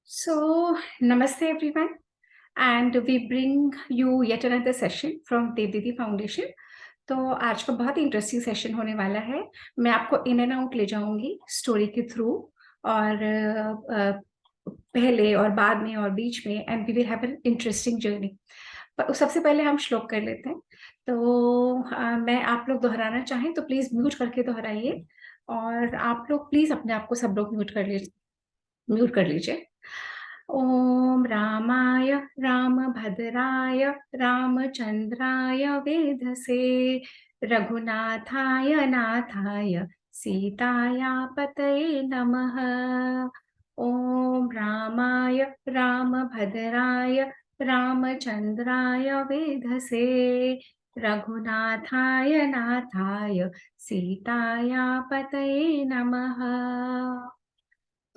So, namaste everyone, and we bring you yet another session from Devdidi foundation. तो आज का बहुत ही इंटरेस्टिंग सेशन होने वाला है। मैं आपको इन एंड आउट ले जाऊंगी स्टोरी के थ्रू, और पहले और बाद में और बीच में, and we will have an interesting journey. पर सबसे पहले हम श्लोक कर लेते हैं। तो मैं आप लोग दोहराना चाहें तो प्लीज म्यूट करके दोहराइए, और आप लोग प्लीज अपने आप को सब लोग म्यूट कर लीजिए। ॐ रामाय रामभद्राय रामचन्द्राय वेधसे रघुनाथाय नाथाय सीताया पतये नमः। ॐ रामाय रामभद्राय रामचन्द्राय वेधसे रघुनाथाय नाथाय सीताया पतये नमः।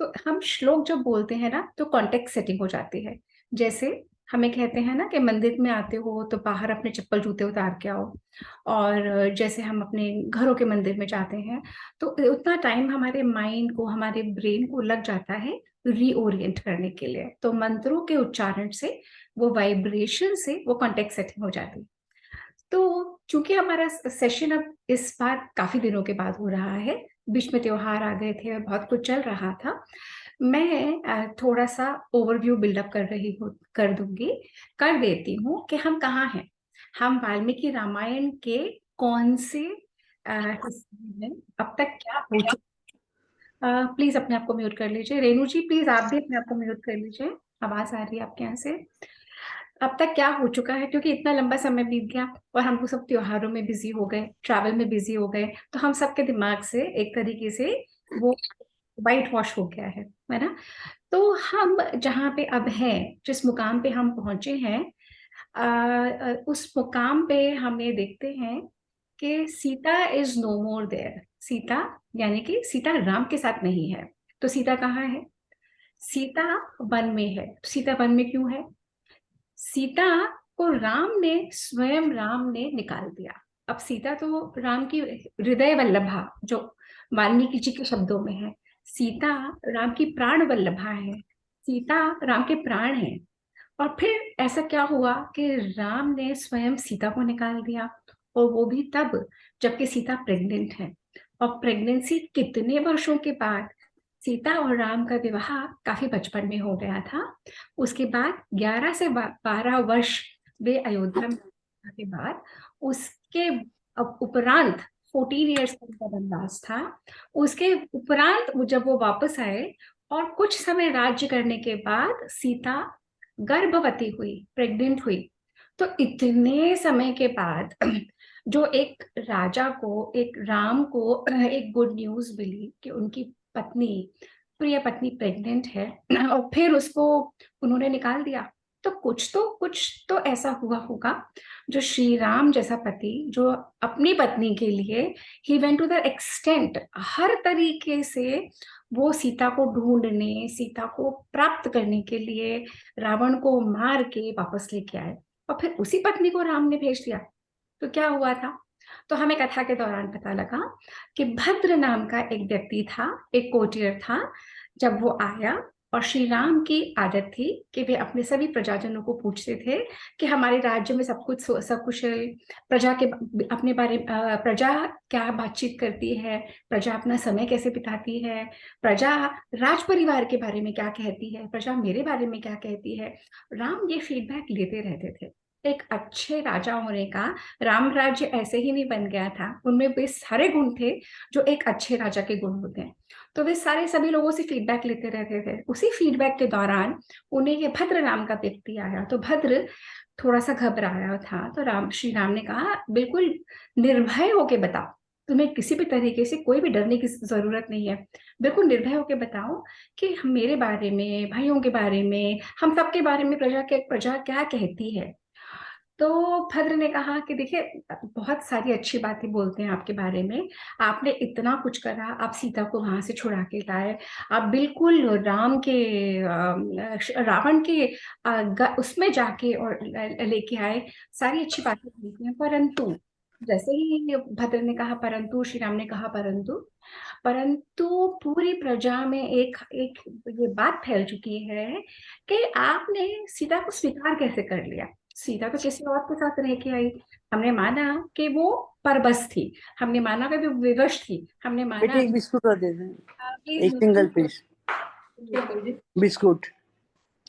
तो हम श्लोक जब बोलते हैं ना, तो कॉन्टेक्स्ट सेटिंग हो जाती है। जैसे हमें कहते हैं ना कि मंदिर में आते हो तो बाहर अपने चप्पल जूते उतार के आओ, और जैसे हम अपने घरों के मंदिर में जाते हैं तो उतना टाइम हमारे माइंड को, हमारे ब्रेन को लग जाता है रीओरिएंट करने के लिए। तो मंत्रों के उच्चारण से, वो वाइब्रेशन से वो कॉन्टेक्स्ट सेटिंग हो जाती है। तो चूंकि हमारा सेशन अब इस बार काफी दिनों के बाद हो रहा है, बीच में त्योहार आ गए थे और बहुत कुछ चल रहा था, मैं थोड़ा सा ओवरव्यू बिल्डअप कर देती हूँ कि हम कहाँ हैं। हम वाल्मीकि रामायण के कौन से हिस्से में, अब तक क्या हो चुका। प्लीज अपने आप को म्यूट कर लीजिए। रेणु जी प्लीज आप भी अपने आप को म्यूट कर लीजिए, आवाज आ रही है आपके यहाँ से। अब तक क्या हो चुका है, क्योंकि इतना लंबा समय बीत गया और हम लोग सब त्योहारों में बिजी हो गए, ट्रैवल में बिजी हो गए, तो हम सबके दिमाग से एक तरीके से वो वाइट वॉश हो गया है ना। तो हम जहाँ पे अब हैं, जिस मुकाम पे हम पहुंचे हैं, उस मुकाम पे हमें देखते हैं कि Sita is no more there. Sita यानी कि सीता राम के साथ नहीं है। तो सीता कहाँ है? सीता वन में है। सीता वन में क्यों है? सीता को राम ने निकाल दिया। अब सीता तो राम की हृदय वल्लभा, जो वाल्मीकि जी के शब्दों में है। सीता राम की प्राण वल्लभा है। सीता राम के प्राण है। और फिर ऐसा क्या हुआ कि राम ने स्वयं सीता को निकाल दिया, और वो भी तब जबकि सीता प्रेग्नेंट है। और प्रेगनेंसी कितने वर्षों के बाद? सीता और राम का विवाह काफी बचपन में हो गया था। उसके बाद 11 से 12 वर्ष वे अयोध्या में के बाद, उसके उपरांत 14 इयर्स का उनका वनवास था। उसके उपरांत जब वो वापस आए और कुछ समय राज्य करने के बाद सीता गर्भवती हुई, प्रेग्नेंट हुई। तो इतने समय के बाद जो एक राजा को, एक राम को एक गुड न्यूज मिली कि उनकी पत्नी, प्रिय पत्नी प्रेग्नेंट है, और फिर उसको उन्होंने निकाल दिया। तो कुछ तो ऐसा हुआ होगा जो श्री राम जैसा पति, जो अपनी पत्नी के लिए he went to the extent, हर तरीके से वो सीता को ढूंढने, सीता को प्राप्त करने के लिए रावण को मार के वापस लेके आए, और फिर उसी पत्नी को राम ने भेज दिया। तो क्या हुआ था? तो हमें कथा के दौरान पता लगा कि भद्र नाम का एक व्यक्ति था, एक कोटियर था। जब वो आया, और श्री राम की आदत थी कि वे अपने सभी प्रजाजनों को पूछते थे कि हमारे राज्य में सब कुछ सकुशल, प्रजा के अपने बारे, प्रजा क्या बातचीत करती है, प्रजा अपना समय कैसे बिताती है, प्रजा राज परिवार के बारे में क्या कहती है, प्रजा मेरे बारे में क्या कहती है। राम ये फीडबैक लेते रहते थे। एक अच्छे राजा होने का, राम राज्य ऐसे ही नहीं बन गया था, उनमें वे सारे गुण थे जो एक अच्छे राजा के गुण होते हैं। तो वे सारे सभी लोगों से फीडबैक लेते रहते थे। उसी फीडबैक के दौरान उन्हें ये भद्र नाम का व्यक्ति आया। तो भद्र थोड़ा सा घबराया था, तो श्री राम ने कहा, बिल्कुल निर्भय होके बताओ, तुम्हें किसी भी तरीके से कोई भी डरने की जरूरत नहीं है। बिल्कुल निर्भय होके बताओ कि मेरे बारे में, भाइयों के बारे में, हम सबके बारे में प्रजा क्या कहती है। तो भद्र ने कहा कि देखिए, बहुत सारी अच्छी बातें बोलते हैं आपके बारे में, आपने इतना कुछ करा, आप सीता को वहां से छुड़ा के लाए, आप बिल्कुल राम के रावण के उसमें जाके और लेके आए, सारी अच्छी बातें बोलते हैं। परंतु जैसे ही भद्र ने कहा परंतु, श्री राम ने कहा परंतु, परंतु पूरी प्रजा में एक एक ये बात फैल चुकी है कि आपने सीता को स्वीकार कैसे कर लिया। सीता तो किसी और के साथ रह के आई। हमने माना कि वो परबस थी, हमने माना कि वो विवश थी, हमने माना। बेटे एक बिस्कुट और दे दें, प्लीज एक सिंगल पीस बिस्कुट,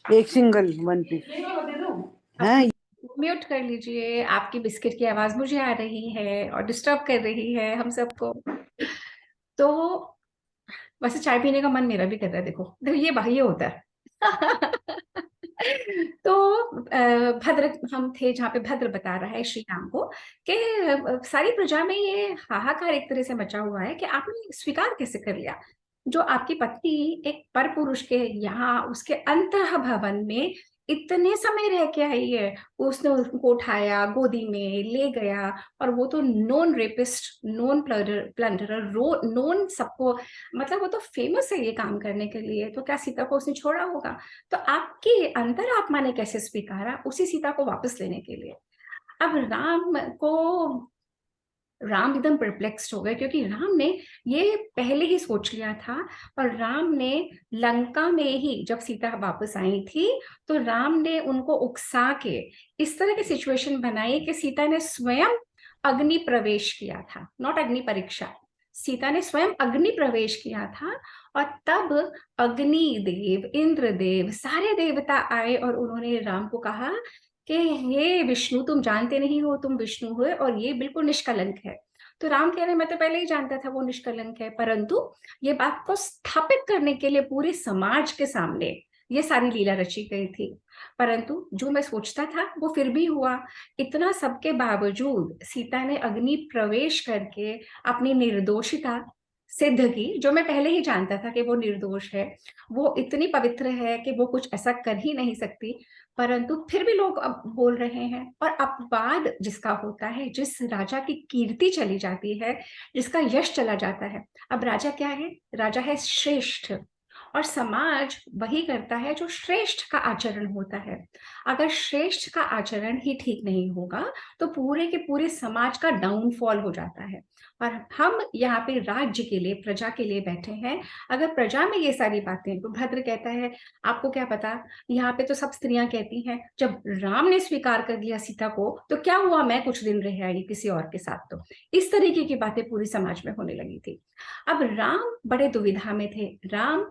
एक सिंगल 1 पीस है। म्यूट कर लीजिए, आपकी बिस्किट की आवाज मुझे आ रही है और डिस्टर्ब कर रही है हम सबको। तो वैसे चाय पीने का मन मेरा भी कर रहा है, देखो देखो ये होता है। तो भद्र हम थे जहाँ पे भद्र बता रहा है श्री राम को कि सारी प्रजा में ये हाहाकार एक तरह से मचा हुआ है कि आपने स्वीकार कैसे कर लिया, जो आपकी पत्नी एक पर पुरुष के यहाँ उसके अंतः भवन में इतने समय रह के आई है। उसने उसको उठाया, गोदी में ले गया, और वो तो नोन रेपिस्ट, नोन प्लंडरर, नोन सबको, मतलब वो तो फेमस है ये काम करने के लिए। तो क्या सीता को उसने छोड़ा होगा? तो आपकी अंतर आत्मा ने कैसे स्वीकारा उसी सीता को वापस लेने के लिए? अब राम एकदम परप्लेक्स्ड हो गए, क्योंकि राम ने ये पहले ही सोच लिया था। और राम ने लंका में ही जब सीता वापस आई थी, तो राम ने उनको उकसा के इस तरह की सिचुएशन बनाई कि सीता ने स्वयं अग्नि प्रवेश किया था, नॉट अग्नि परीक्षा। सीता ने स्वयं अग्नि प्रवेश किया था, और तब अग्नि देव, इंद्रदेव, सारे देवता आए और उन्होंने राम को कहा कि हे विष्णु, तुम जानते नहीं हो, तुम विष्णु हो और ये बिल्कुल निष्कलंक है। तो राम कह रहे मैं तो पहले ही जानता था वो निष्कलंक है, परंतु ये बात को स्थापित करने के लिए पूरे समाज के सामने ये सारी लीला रची गई थी। परंतु जो मैं सोचता था वो फिर भी हुआ। इतना सबके बावजूद सीता ने अग्नि प्रवेश करके अपनी निर्दोषिता सिद्ध की, जो मैं पहले ही जानता था कि वो निर्दोष है, वो इतनी पवित्र है कि वो कुछ ऐसा कर ही नहीं सकती। परंतु फिर भी लोग अब बोल रहे हैं, और अपवाद जिसका होता है, जिस राजा की कीर्ति चली जाती है, जिसका यश चला जाता है। अब राजा क्या है? राजा है श्रेष्ठ, और समाज वही करता है जो श्रेष्ठ का आचरण होता है। अगर श्रेष्ठ का आचरण ही ठीक नहीं होगा तो पूरे के पूरे समाज का डाउनफॉल हो जाता है। और हम यहाँ पे राज्य के लिए, प्रजा के लिए बैठे हैं। अगर प्रजा में ये सारी बातें, तो भद्र कहता है आपको क्या पता, यहाँ पे तो सब स्त्रियां कहती हैं जब राम ने स्वीकार कर लिया सीता को तो क्या हुआ, मैं कुछ दिन रह आई किसी और के साथ। तो इस तरीके की बातें पूरी समाज में होने लगी थी। अब राम बड़े दुविधा में थे। राम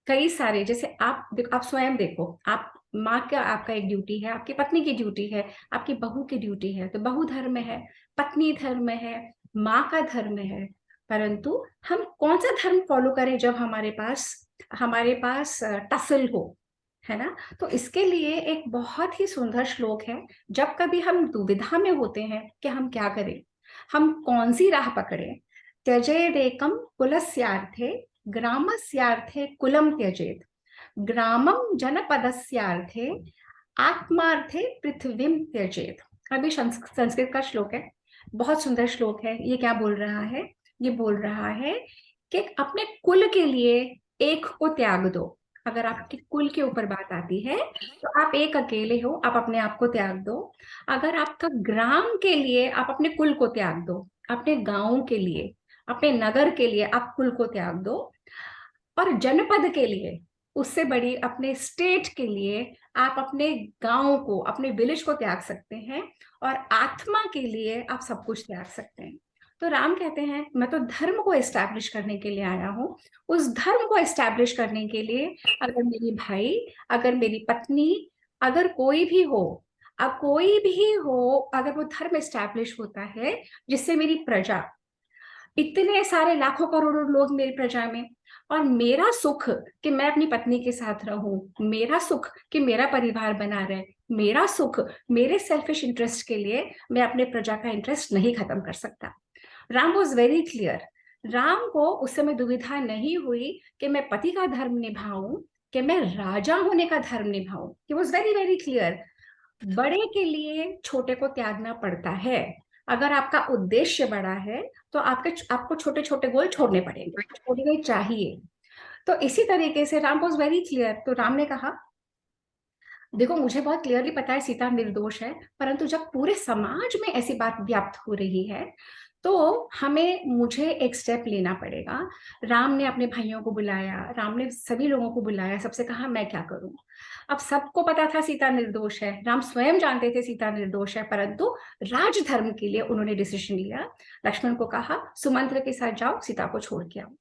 कई सारे, जैसे आप स्वयं देखो, आप माँ का आपका एक ड्यूटी है, आपकी पत्नी की ड्यूटी है, आपकी बहू की ड्यूटी है। तो बहू धर्म है, पत्नी धर्म है, माँ का धर्म है। परंतु हम कौन सा धर्म फॉलो करें जब हमारे पास टसल हो, है ना? तो इसके लिए एक बहुत ही सुंदर श्लोक है। जब कभी हम दुविधा में होते हैं कि हम क्या करें, हम कौन सी राह पकड़े, त्यजेदेकम कुलस्यार्थे ग्रामस्यार्थे कुलम त्यजेत, ग्रामम जनपदस्यार्थे आत्मार्थे पृथ्वीम त्यजेत। अभी संस्कृत का श्लोक है, बहुत सुंदर श्लोक है। ये क्या बोल रहा है? ये बोल रहा है कि अपने कुल के लिए एक को त्याग दो। अगर आपके कुल के ऊपर बात आती है तो आप एक अकेले हो, आप अपने आप को त्याग दो। अगर आपका ग्राम के लिए, आप अपने कुल को त्याग दो। अपने गांव के लिए, अपने नगर के लिए आप कुल को त्याग दो। और जनपद के लिए, उससे बड़ी अपने स्टेट के लिए, आप अपने गांव को, अपने विलेज को त्याग सकते हैं। और आत्मा के लिए आप सब कुछ त्याग सकते हैं। तो राम कहते हैं मैं तो धर्म को एस्टैब्लिश करने के लिए आया हूँ। उस धर्म को एस्टैब्लिश करने के लिए अगर मेरी भाई, अगर मेरी पत्नी, अगर कोई भी हो, अब कोई भी हो, अगर वो धर्म एस्टैब्लिश होता है जिससे मेरी प्रजा, इतने सारे लाखों करोड़ों लोग मेरी प्रजा में, और मेरा सुख कि मैं अपनी पत्नी के साथ रहूं, मेरा सुख कि मेरा परिवार बना रहे, मेरा सुख मेरे सेल्फिश इंटरेस्ट के लिए मैं अपने प्रजा का इंटरेस्ट नहीं खत्म कर सकता। Ram was very clear. Ram को उस समय दुविधा नहीं हुई कि मैं पति का धर्म निभाऊं कि मैं राजा होने का धर्म निभाऊं। He was very very clear. बड़े के लिए छोटे को त्यागना पड़ता है। अगर आपका उद्देश्य बड़ा है तो आपको छोटे छोटे गोल छोड़ने पड़ेंगे, छोड़ने चाहिए। तो इसी तरीके से राम वॉज वेरी क्लियर। तो राम ने कहा देखो, मुझे बहुत क्लियरली पता है सीता निर्दोष है, परंतु जब पूरे समाज में ऐसी बात व्याप्त हो रही है तो मुझे एक स्टेप लेना पड़ेगा। राम ने अपने भाइयों को बुलाया, राम ने सभी लोगों को बुलाया, सबसे कहा मैं क्या करूं। अब सबको पता था सीता निर्दोष है, राम स्वयं जानते थे सीता निर्दोष है, परंतु राजधर्म के लिए उन्होंने डिसीजन लिया। लक्ष्मण को कहा सुमंत्र के साथ जाओ, सीता को छोड़ के आओ।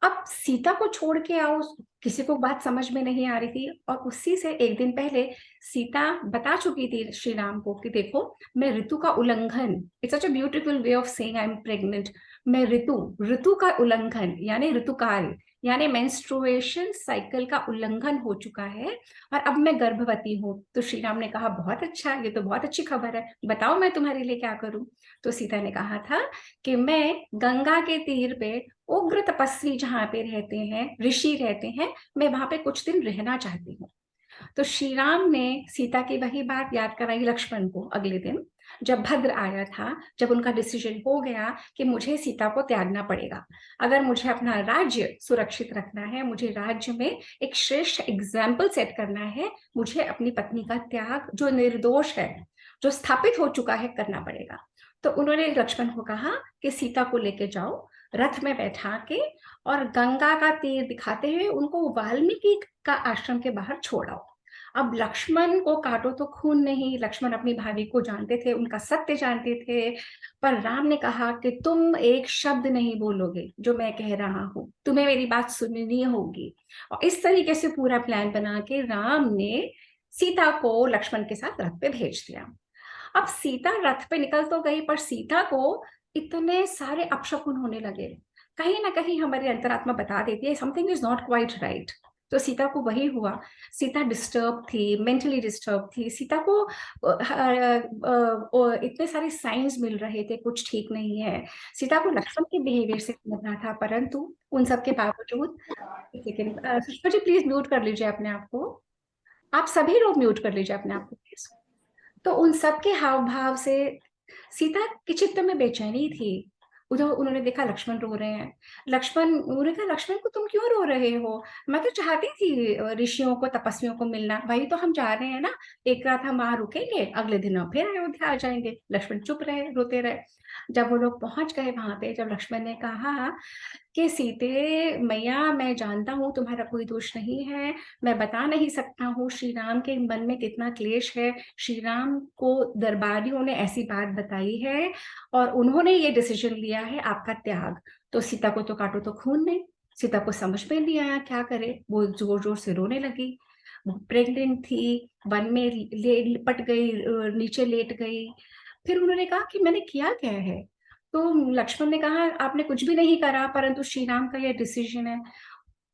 अब सीता को छोड़ के आओ, किसी को बात समझ में नहीं आ रही थी, और उसी से एक दिन पहले सीता बता चुकी थी श्री राम को कि देखो, मैं ऋतु का उल्लंघन, it's such a beautiful way of saying I am pregnant, मैं ऋतु ऋतु का उल्लंघन यानी ऋतुकाल यानी मेंस्ट्रुएशन साइकिल का उल्लंघन हो चुका है और अब मैं गर्भवती हूँ। तो श्री राम ने कहा बहुत अच्छा, ये तो बहुत अच्छी खबर है, बताओ मैं तुम्हारे लिए क्या करूं। तो सीता ने कहा था कि मैं गंगा के तीर पे उग्र तपस्वी जहाँ पे रहते हैं, ऋषि रहते हैं, मैं वहां पे कुछ दिन रहना चाहती हूँ। तो श्री राम ने सीता की वही बात याद कराई लक्ष्मण को अगले दिन, जब भद्र आया था, जब उनका डिसीजन हो गया कि मुझे सीता को त्यागना पड़ेगा। अगर मुझे अपना राज्य सुरक्षित रखना है, मुझे राज्य में एक श्रेष्ठ एग्जाम्पल सेट करना है, मुझे अपनी पत्नी का त्याग जो निर्दोष है, जो स्थापित हो चुका है, करना पड़ेगा। तो उन्होंने लक्ष्मण को कहा कि सीता को लेके जाओ, रथ में बैठा के, और गंगा का तीर दिखाते हुए उनको वाल्मीकि का आश्रम के बाहर छोड़ाओ। अब लक्ष्मण को काटो तो खून नहीं, लक्ष्मण अपनी भाभी को जानते थे, उनका सत्य जानते थे, पर राम ने कहा कि तुम एक शब्द नहीं बोलोगे जो मैं कह रहा हूं, तुम्हें मेरी बात सुननी होगी। और इस तरीके से पूरा प्लान बना के राम ने सीता को लक्ष्मण के साथ रथ पे भेज दिया। अब सीता रथ पे निकल तो गई, पर सीता को इतने सारे अपशकुन होने लगे। कहीं ना कहीं हमारी अंतरात्मा बता देती है something is not quite right. तो सीता को वही हुआ, सीता डिस्टर्ब थी, मेंटली डिस्टर्ब थी, सीता को इतने सारे साइंस मिल रहे थे कुछ ठीक नहीं है। सीता को लक्ष्मण के बिहेवियर से समझना था, परंतु उन सब के बावजूद, एक second Sushma ji please mute कर लीजिए अपने आप को, आप सभी लोग म्यूट कर लीजिए अपने आप को प्लीज। तो उन सब के हाव भाव से सीता के चित्त में बेचैनी थी। उधर उन्होंने देखा लक्ष्मण रो रहे हैं, उन्होंने कहा लक्ष्मण को तुम क्यों रो रहे हो, मैं तो चाहती थी ऋषियों को तपस्वियों को मिलना, वही तो हम जा रहे हैं ना, एक रात हम वहां रुकेंगे, अगले दिन हम फिर अयोध्या आ जाएंगे। लक्ष्मण चुप रहे, रोते रहे। जब वो लोग पहुंच गए वहां पे, जब लक्ष्मण ने कहा कि सीते मैया, मैं जानता हूँ तुम्हारा कोई दोष नहीं है, मैं बता नहीं सकता हूँ श्री राम के मन में कितना क्लेश है, श्री राम को दरबारियों ने ऐसी बात बताई है और उन्होंने ये डिसीजन लिया है आपका त्याग। तो सीता को तो काटो तो खून नहीं। सीता को समझ में नहीं आया क्या करे, वो जोर जोर से रोने लगी। वो प्रेग्नेंट थी, वन में लिपट गई, नीचे लेट गई। फिर उन्होंने कहा कि मैंने किया क्या है। तो लक्ष्मण ने कहा आपने कुछ भी नहीं करा, परंतु श्री राम का यह डिसीजन है।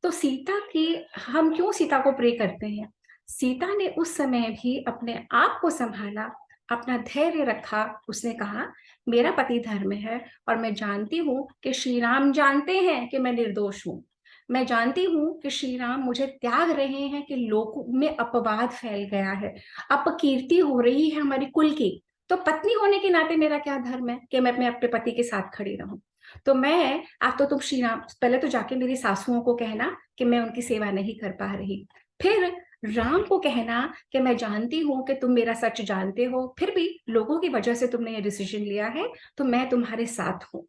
तो सीता की, हम क्यों सीता को प्रे करते हैं, सीता ने उस समय भी अपने आप को संभाला, अपना धैर्य रखा। उसने कहा मेरा पति धर्म है और मैं जानती हूँ कि श्री राम जानते हैं कि मैं निर्दोष हूँ। मैं जानती हूँ कि श्री राम मुझे त्याग रहे हैं कि लोगों में अपवाद फैल गया है, अपकीर्ति हो रही है हमारी कुल की। तो पत्नी होने के नाते मेरा क्या धर्म है कि मैं अपने पति के साथ खड़ी रहूं। तो मैं, आप तो तुम श्री राम, पहले तो जाके मेरी सासुओं को कहना कि मैं उनकी सेवा नहीं कर पा रही, फिर राम को कहना कि मैं जानती हूँ कि तुम मेरा सच जानते हो, फिर भी लोगों की वजह से तुमने ये डिसीजन लिया है, तो मैं तुम्हारे साथ हूँ।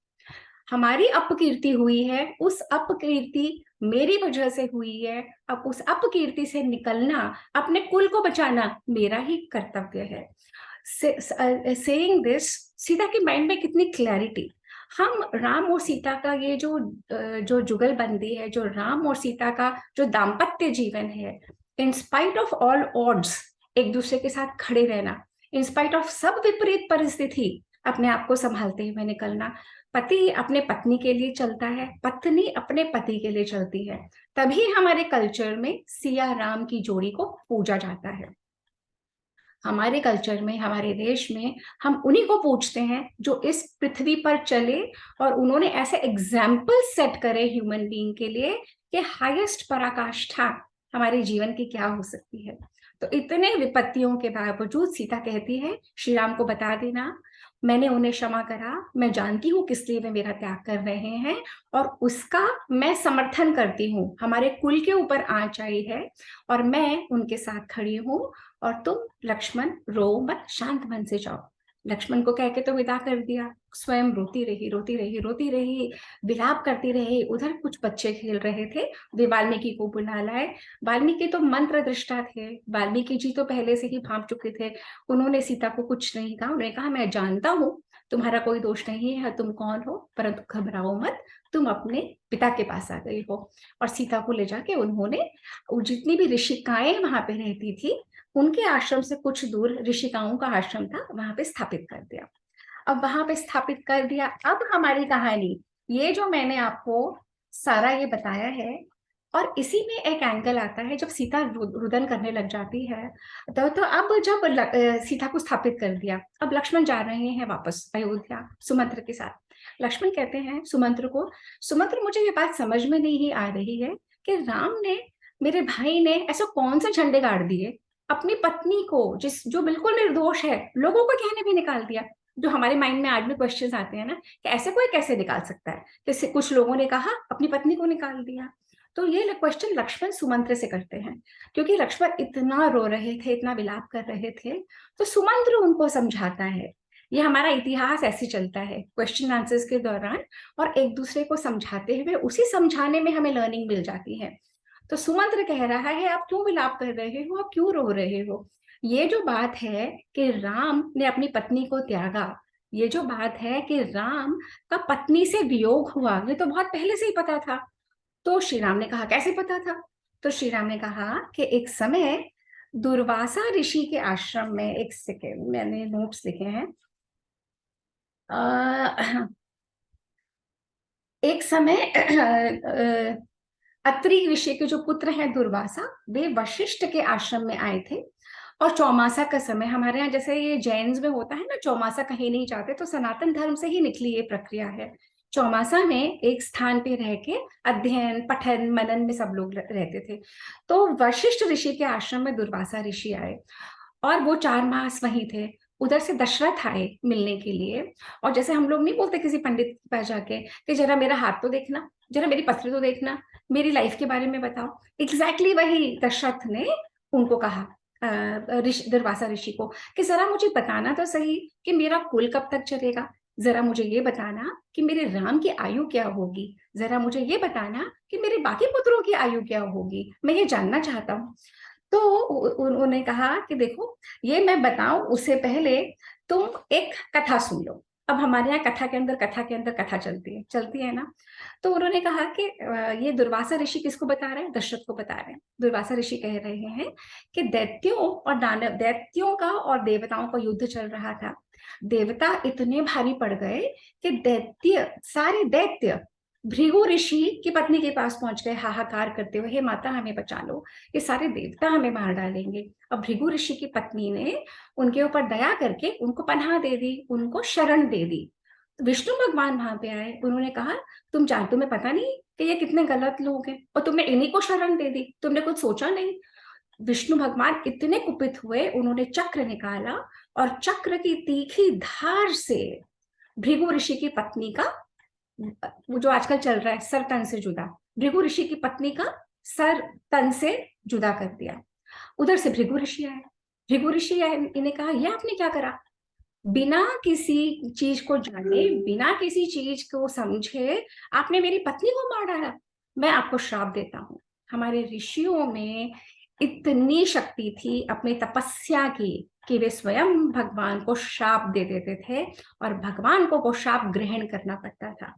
हमारी अपकीर्ति हुई है, उस अपकीर्ति मेरी वजह से हुई है, अब उस अपकीर्ति से निकलना, अपने कुल को बचाना मेरा ही कर्तव्य है। सेइंग दिस, सीता के माइंड में कितनी क्लैरिटी। हम राम और सीता का ये जो जुगलबंदी है, जो राम और सीता का जो दाम्पत्य जीवन है, in spite of all odds एक दूसरे के साथ खड़े रहना, इन स्पाइट ऑफ सब विपरीत परिस्थिति अपने आप को संभालते हुए निकलना। पति अपने पत्नी के लिए चलता है, पत्नी अपने पति के लिए चलती है, तभी हमारे कल्चर में सिया राम की जोड़ी को पूजा जाता है। हमारे कल्चर में, हमारे देश में हम उन्हीं को पूछते हैं जो इस पृथ्वी पर चले और उन्होंने ऐसे एग्जाम्पल सेट करे ह्यूमन बीइंग के लिए कि हाईएस्ट पराकाष्ठा हमारे जीवन की क्या हो सकती है। तो इतने विपत्तियों के बावजूद सीता कहती है श्री राम को बता देना, मैंने उन्हें क्षमा करा, मैं जानती हूँ किस लिए वे मेरा त्याग कर रहे हैं और उसका मैं समर्थन करती हूँ। हमारे कुल के ऊपर आँच आई है और मैं उनके साथ खड़ी हूँ और तुम लक्ष्मण रो मत, शांत मन से जाओ। लक्ष्मण को कह के तो विदा कर दिया, स्वयं रोती रही रोती रही रोती रही, विलाप करती रही। उधर कुछ बच्चे खेल रहे थे, वे वाल्मीकि को बुला लाए। वाल्मीकि तो मंत्र दृष्टा थे, वाल्मीकि जी तो पहले से ही भांप चुके थे। उन्होंने सीता को कुछ नहीं कहा, उन्होंने कहा मैं जानता हूँ तुम्हारा कोई दोष नहीं है, तुम कौन हो, परंतु घबराओ मत, तुम अपने पिता के पास आ गई हो। और सीता को ले जाके उन्होंने जितनी भी ऋषिकाएं वहां पे रहती थी उनके आश्रम से कुछ दूर ऋषिकाओं का आश्रम था, वहां पे स्थापित कर दिया। अब वहां पे स्थापित कर दिया। अब हमारी कहानी, ये जो मैंने आपको सारा ये बताया है, और इसी में एक एंगल आता है जब सीता रुदन करने लग जाती है। तो अब जब सीता को स्थापित कर दिया, अब लक्ष्मण जा रहे हैं वापस अयोध्या सुमंत्र के साथ। लक्ष्मण कहते हैं सुमंत्र को, सुमंत्र मुझे ये बात समझ में नहीं आ रही है कि राम ने, मेरे भाई ने ऐसा कौन से झंडे गाड़ दिए, अपनी पत्नी को जो बिल्कुल निर्दोष है, लोगों को कहने भी निकाल दिया। जो हमारे माइंड में आज भी क्वेश्चंस आते हैं ना कि ऐसे कोई कैसे निकाल सकता है, जैसे कुछ लोगों ने कहा अपनी पत्नी को निकाल दिया। तो ये क्वेश्चन लक्ष्मण सुमंत्र से करते हैं, क्योंकि लक्ष्मण इतना रो रहे थे, इतना विलाप कर रहे थे, तो सुमंत्र उनको समझाता है। ये हमारा इतिहास ऐसे चलता है क्वेश्चन आंसर्स के दौरान, और एक दूसरे को समझाते हुए उसी समझाने में हमें लर्निंग मिल जाती है। तो सुमंत्र कह रहा है आप क्यों विलाप कर रहे हो, आप क्यों रो रहे हो। ये जो बात है कि राम ने अपनी पत्नी को त्यागा, ये जो बात है कि राम का पत्नी से वियोग हुआ, ये तो बहुत पहले से ही पता था। तो श्री राम ने कहा कैसे पता था। तो श्री राम ने कहा कि एक समय दुर्वासा ऋषि के आश्रम में, एक सेकेंड मैंने नोट्स लिखे हैं, एक समय अत्रि ऋषि के जो पुत्र हैं दुर्वासा, वे वशिष्ठ के आश्रम में आए थे। और चौमासा का समय, हमारे यहाँ जैसे ये जैन्स में होता है ना, चौमासा कहीं नहीं जाते, तो सनातन धर्म से ही निकली ये प्रक्रिया है। चौमासा में एक स्थान पे रह के अध्ययन पठन मनन में सब लोग रहते थे। तो वशिष्ठ ऋषि के आश्रम में दुर्वासा ऋषि आए और वो 4 मास वहीं थे। उधर से दशरथ आए मिलने के लिए, और जैसे हम लोग नहीं बोलते किसी पंडित के पास जाके कि जरा मेरा हाथ तो देखना, जरा मेरी पत्री तो देखना, मेरी लाइफ के बारे में बताओ, एग्जैक्टली वही दशरथ ने उनको कहा, दुर्वासा ऋषि को, कि जरा मुझे बताना तो सही कि मेरा कुल कब तक चलेगा, जरा मुझे ये बताना कि मेरे राम की आयु क्या होगी, जरा मुझे ये बताना कि मेरे बाकी पुत्रों की आयु क्या होगी, मैं ये जानना चाहता हूँ। तो उन्होंने कहा कि देखो, ये मैं बताऊं उससे पहले तुम एक कथा सुन लो। अब हमारे यहाँ कथा के अंदर कथा चलती है ना। तो उन्होंने कहा कि ये दुर्वासा ऋषि किसको बता रहे हैं, दशरथ को बता रहे हैं। दुर्वासा ऋषि कह रहे हैं कि दैत्यों और दानव, दैत्यों का और देवताओं का युद्ध चल रहा था। देवता इतने भारी पड़ गए कि सारे दैत्य भृगु ऋषि की पत्नी के पास पहुंच गए हाहाकार करते हुए, हे माता हमें बचा लो, ये सारे देवता हमें मार डालेंगे। अब भृगु ऋषि की पत्नी ने उनके ऊपर दया करके उनको पनाह दे दी, उनको शरण दे दी। तो विष्णु भगवान वहां पे आए, उन्होंने कहा तुम्हें पता नहीं कि ये कितने गलत लोग हैं और तुमने इन्हीं को शरण दे दी, तुमने कुछ सोचा नहीं। विष्णु भगवान इतने कुपित हुए, उन्होंने चक्र निकाला और चक्र की तीखी धार से भृगु ऋषि की पत्नी का, वो जो आजकल चल रहा है सर तन से जुदा, भृगु ऋषि की पत्नी का सर तन से जुदा कर दिया। उधर से भृगु ऋषि आए, भृगु ऋषि आए, इन्हें कहा यह आपने क्या करा, बिना किसी चीज को जाने, बिना किसी चीज को समझे आपने मेरी पत्नी को मार डाला, मैं आपको श्राप देता हूं। हमारे ऋषियों में इतनी शक्ति थी अपनी तपस्या की कि वे स्वयं भगवान को श्राप दे देते थे और भगवान को वो श्राप ग्रहण करना पड़ता था।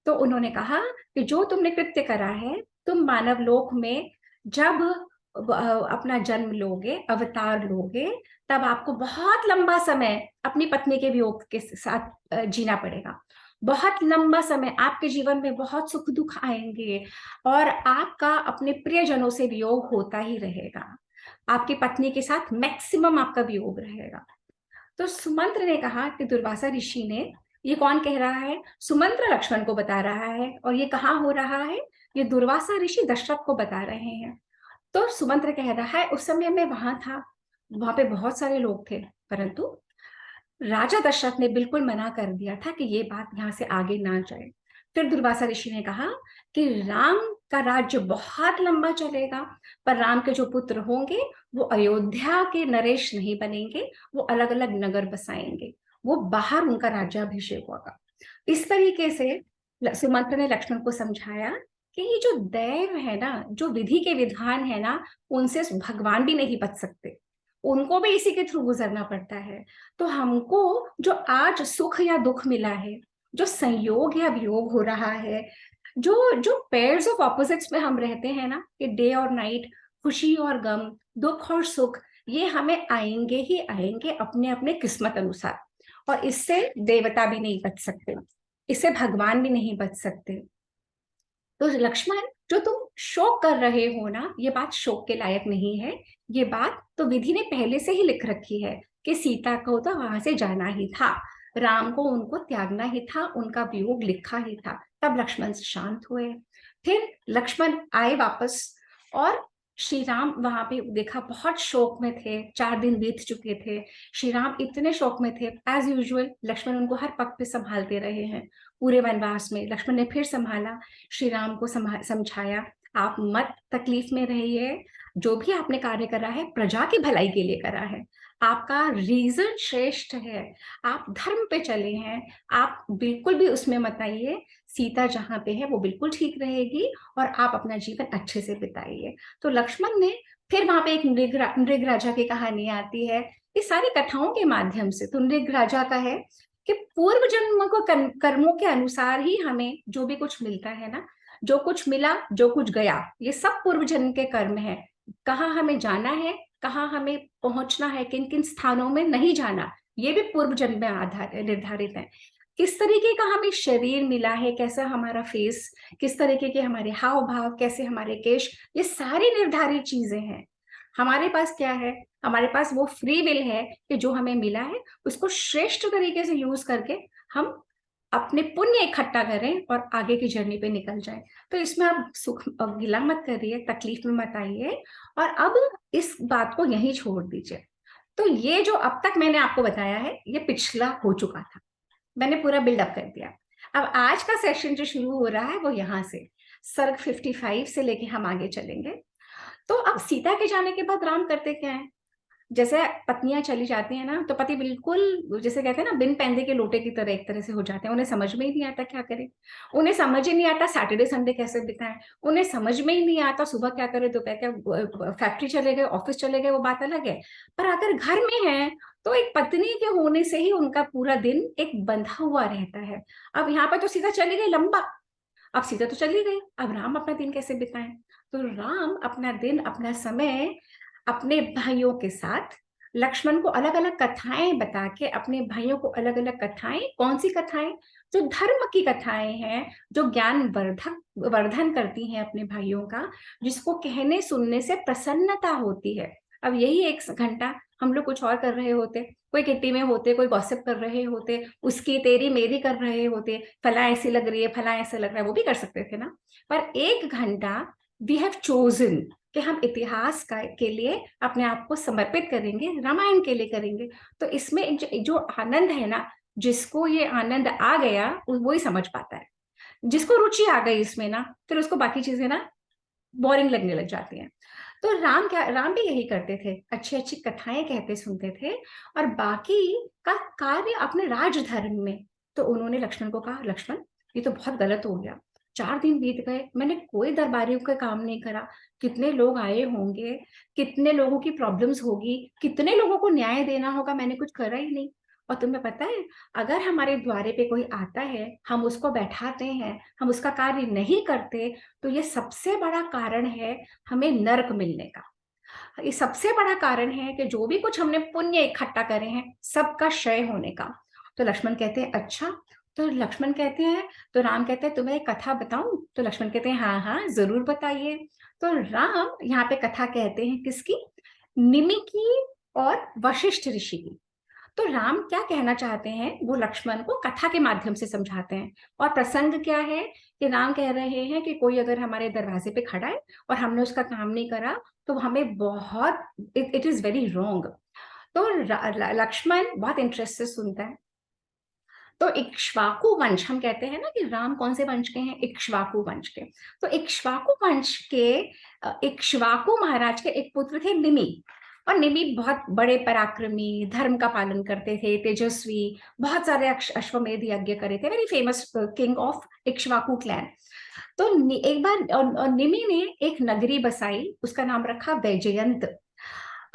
तो उन्होंने कहा कि जो तुमने कृत्य करा है, तुम मानव लोक में जब अपना जन्म लोगे, अवतार लोगे, तब आपको बहुत लंबा समय अपनी पत्नी के वियोग के साथ जीना पड़ेगा। बहुत लंबा समय आपके जीवन में बहुत सुख दुख आएंगे और आपका अपने प्रियजनों से वियोग होता ही रहेगा। आपकी पत्नी के साथ मैक्सिमम आपका वियोग रहेगा। तो सुमंत्र ने कहा कि दुर्वासा ऋषि ने, ये कौन कह रहा है, सुमंत्र लक्ष्मण को बता रहा है, और ये कहाँ हो रहा है, ये दुर्वासा ऋषि दशरथ को बता रहे हैं। तो सुमंत्र कह रहा है उस समय मैं वहां था, वहां पे बहुत सारे लोग थे, परंतु राजा दशरथ ने बिल्कुल मना कर दिया था कि ये बात यहाँ से आगे ना जाए। फिर दुर्वासा ऋषि ने कहा कि राम का राज्य बहुत लंबा चलेगा, पर राम के जो पुत्र होंगे वो अयोध्या के नरेश नहीं बनेंगे, वो अलग अलग नगर बसाएंगे, वो बाहर उनका राज्याभिषेक होगा। इस तरीके से सुमंत्र ने लक्ष्मण को समझाया कि ये जो दैव है ना, जो विधि के विधान है ना, उनसे भगवान भी नहीं बच सकते, उनको भी इसी के थ्रू गुजरना पड़ता है। तो हमको जो आज सुख या दुख मिला है, जो संयोग या वियोग हो रहा है, जो जो पेयर्स ऑफ ऑपोजिट्स में हम रहते हैं ना, कि डे और नाइट, खुशी और गम, दुख और सुख, ये हमें आएंगे ही आएंगे अपने अपने किस्मत अनुसार, और इससे देवता भी नहीं बच सकते, इससे भगवान भी नहीं बच सकते। तो लक्ष्मण, जो तुम शोक कर रहे हो ना, ये बात शोक के लायक नहीं है। ये बात तो विधि ने पहले से ही लिख रखी है कि सीता को तो वहां से जाना ही था, राम को उनको त्यागना ही था, उनका वियोग लिखा ही था। तब लक्ष्मण शांत हुए। फिर लक्ष्मण आए वापस, और श्री राम वहां पे देखा बहुत शोक में थे, 4 दिन बीत चुके थे, श्री राम इतने शोक में थे। एज यूजुअल लक्ष्मण उनको हर पग पे संभालते रहे हैं। पूरे वनवास में लक्ष्मण ने फिर संभाला, श्री राम को समझाया, आप मत तकलीफ में रहिए, जो भी आपने कार्य करा है प्रजा की भलाई के लिए करा है, आपका रीजन श्रेष्ठ है, आप धर्म पे चले हैं, आप बिल्कुल भी उसमें मत आइए, सीता जहां पे है वो बिल्कुल ठीक रहेगी, और आप अपना जीवन अच्छे से बिताइए। तो लक्ष्मण ने फिर वहां पे एक नृग राजा की कहानी आती है। इस सारी कथाओं के माध्यम से तो नृग राजा का है कि पूर्व जन्म को कर्मों के अनुसार ही हमें जो भी कुछ मिलता है ना, जो कुछ मिला जो कुछ गया, ये सब पूर्व जन्म के कर्म है। कहाँ हमें जाना है, कहाँ हमें पहुंचना है, किन किन स्थानों में नहीं जाना, ये भी पूर्व जन्म में आधार निर्धारित है। किस तरीके का हमें शरीर मिला है, कैसा हमारा फेस, किस तरीके के हमारे हाव भाव, कैसे हमारे केश, ये सारी निर्धारित चीजें हैं। हमारे पास क्या है, हमारे पास वो फ्री विल है कि जो हमें मिला है उसको श्रेष्ठ तरीके से यूज करके हम अपने पुण्य इकट्ठा करें और आगे की जर्नी पे निकल जाएं। तो इसमें आप सुख गिला मत करिए, तकलीफ में मत आइए, और अब इस बात को यहीं छोड़ दीजिए। तो ये जो अब तक मैंने आपको बताया है, ये पिछला हो चुका था, मैंने पूरा बिल्डअप कर दिया। अब आज का सेशन जो शुरू हो रहा है वो यहाँ से, सर्ग 55 से लेके हम आगे चलेंगे। तो अब सीता के जाने के बाद राम करते क्या है, जैसे पत्नियां चली जाती हैं ना, तो पति बिल्कुल जैसे कहते हैं ना, बिन पैंदे के लोटे की तरह एक तरह से हो जाते हैं, उन्हें समझ में ही नहीं आता क्या करें, उन्हें समझ ही नहीं आता सैटरडे संडे कैसे बिताएं, उन्हें समझ में ही नहीं आता सुबह क्या करें, दोपहर क्या, फैक्ट्री चले गए, ऑफिस चले गए, वो बात अलग है। पर अगर घर में है तो एक पत्नी के होने से ही उनका पूरा दिन एक बंधा हुआ रहता है। अब यहाँ पर तो सीता चली गई लंबा, अब सीता तो चली गई, अब राम अपना दिन कैसे बिताएं। तो राम अपना दिन, अपना समय अपने भाइयों के साथ, लक्ष्मण को अलग अलग कथाएं बता के, अपने भाइयों को अलग अलग कथाएं, कौन सी कथाएं, जो धर्म की कथाएं हैं, जो ज्ञान वर्धन करती हैं अपने भाइयों का, जिसको कहने सुनने से प्रसन्नता होती है। अब यही 1 घंटा हम लोग कुछ और कर रहे होते, कोई किट्टी में होते, कोई गॉसिप कर रहे होते, उसकी तेरी मेरी कर रहे होते, फला ऐसी लग रही है, फला ऐसा लग रहा है, वो भी कर सकते थे ना। पर 1 घंटा वी हैव चोजन कि हम इतिहास के लिए अपने आप को समर्पित करेंगे, रामायण के लिए करेंगे। तो इसमें जो आनंद है ना, जिसको ये आनंद आ गया वो ही समझ पाता है, जिसको रुचि आ गई इसमें ना, फिर उसको बाकी चीजें ना बोरिंग लगने लग जाती हैं। तो राम भी यही करते थे, अच्छी अच्छी कथाएं कहते सुनते थे, और बाकी का कार्य अपने राजधर्म में। तो उन्होंने लक्ष्मण को कहा, लक्ष्मण ये तो बहुत गलत हो गया, 4 दिन बीत गए, मैंने कोई दरबारियों का काम नहीं करा, कितने लोग आए होंगे, कितने लोगों की प्रॉब्लम्स होगी, कितने लोगों को न्याय देना होगा, मैंने कुछ करा ही नहीं। और तुम्हें पता है, अगर हमारे द्वारे पे कोई आता है, हम उसको बैठाते हैं, हम उसका कार्य नहीं करते, तो ये सबसे बड़ा कारण है हमें नरक मिलने का। ये सबसे बड़ा कारण है कि जो भी कुछ हमने पुण्य इकट्ठा करे हैं सबका क्षय होने का। तो लक्ष्मण कहते हैं अच्छा। तो लक्ष्मण कहते हैं, तो राम कहते हैं तुम्हें एक कथा बताऊं। तो लक्ष्मण कहते हैं हाँ हाँ जरूर बताइए। तो राम यहाँ पे कथा कहते हैं किसकी, निमि की और वशिष्ठ ऋषि की। तो राम क्या कहना चाहते हैं वो लक्ष्मण को कथा के माध्यम से समझाते हैं। और प्रसंग क्या है कि राम कह रहे हैं कि कोई अगर हमारे दरवाजे पे खड़ा है और हमने उसका काम नहीं करा, तो हमें बहुत, इट इज वेरी रॉन्ग। तो लक्ष्मण बहुत इंटरेस्ट से सुनता है। तो इक्ष्वाकु वंश, हम कहते हैं ना कि राम कौन से वंश के हैं, इक्ष्वाकु वंश के। तो इक्ष्वाकु वंश के इक्ष्वाकु महाराज के एक पुत्र थे निमि। और निमि बहुत बड़े पराक्रमी, धर्म का पालन करते थे, तेजस्वी, बहुत सारे अश्वमेध यज्ञ करे थे, very famous king of Ikshvaku clan. तो एक बार निमि ने एक नगरी बसाई, उसका नाम रखा वैजयंत।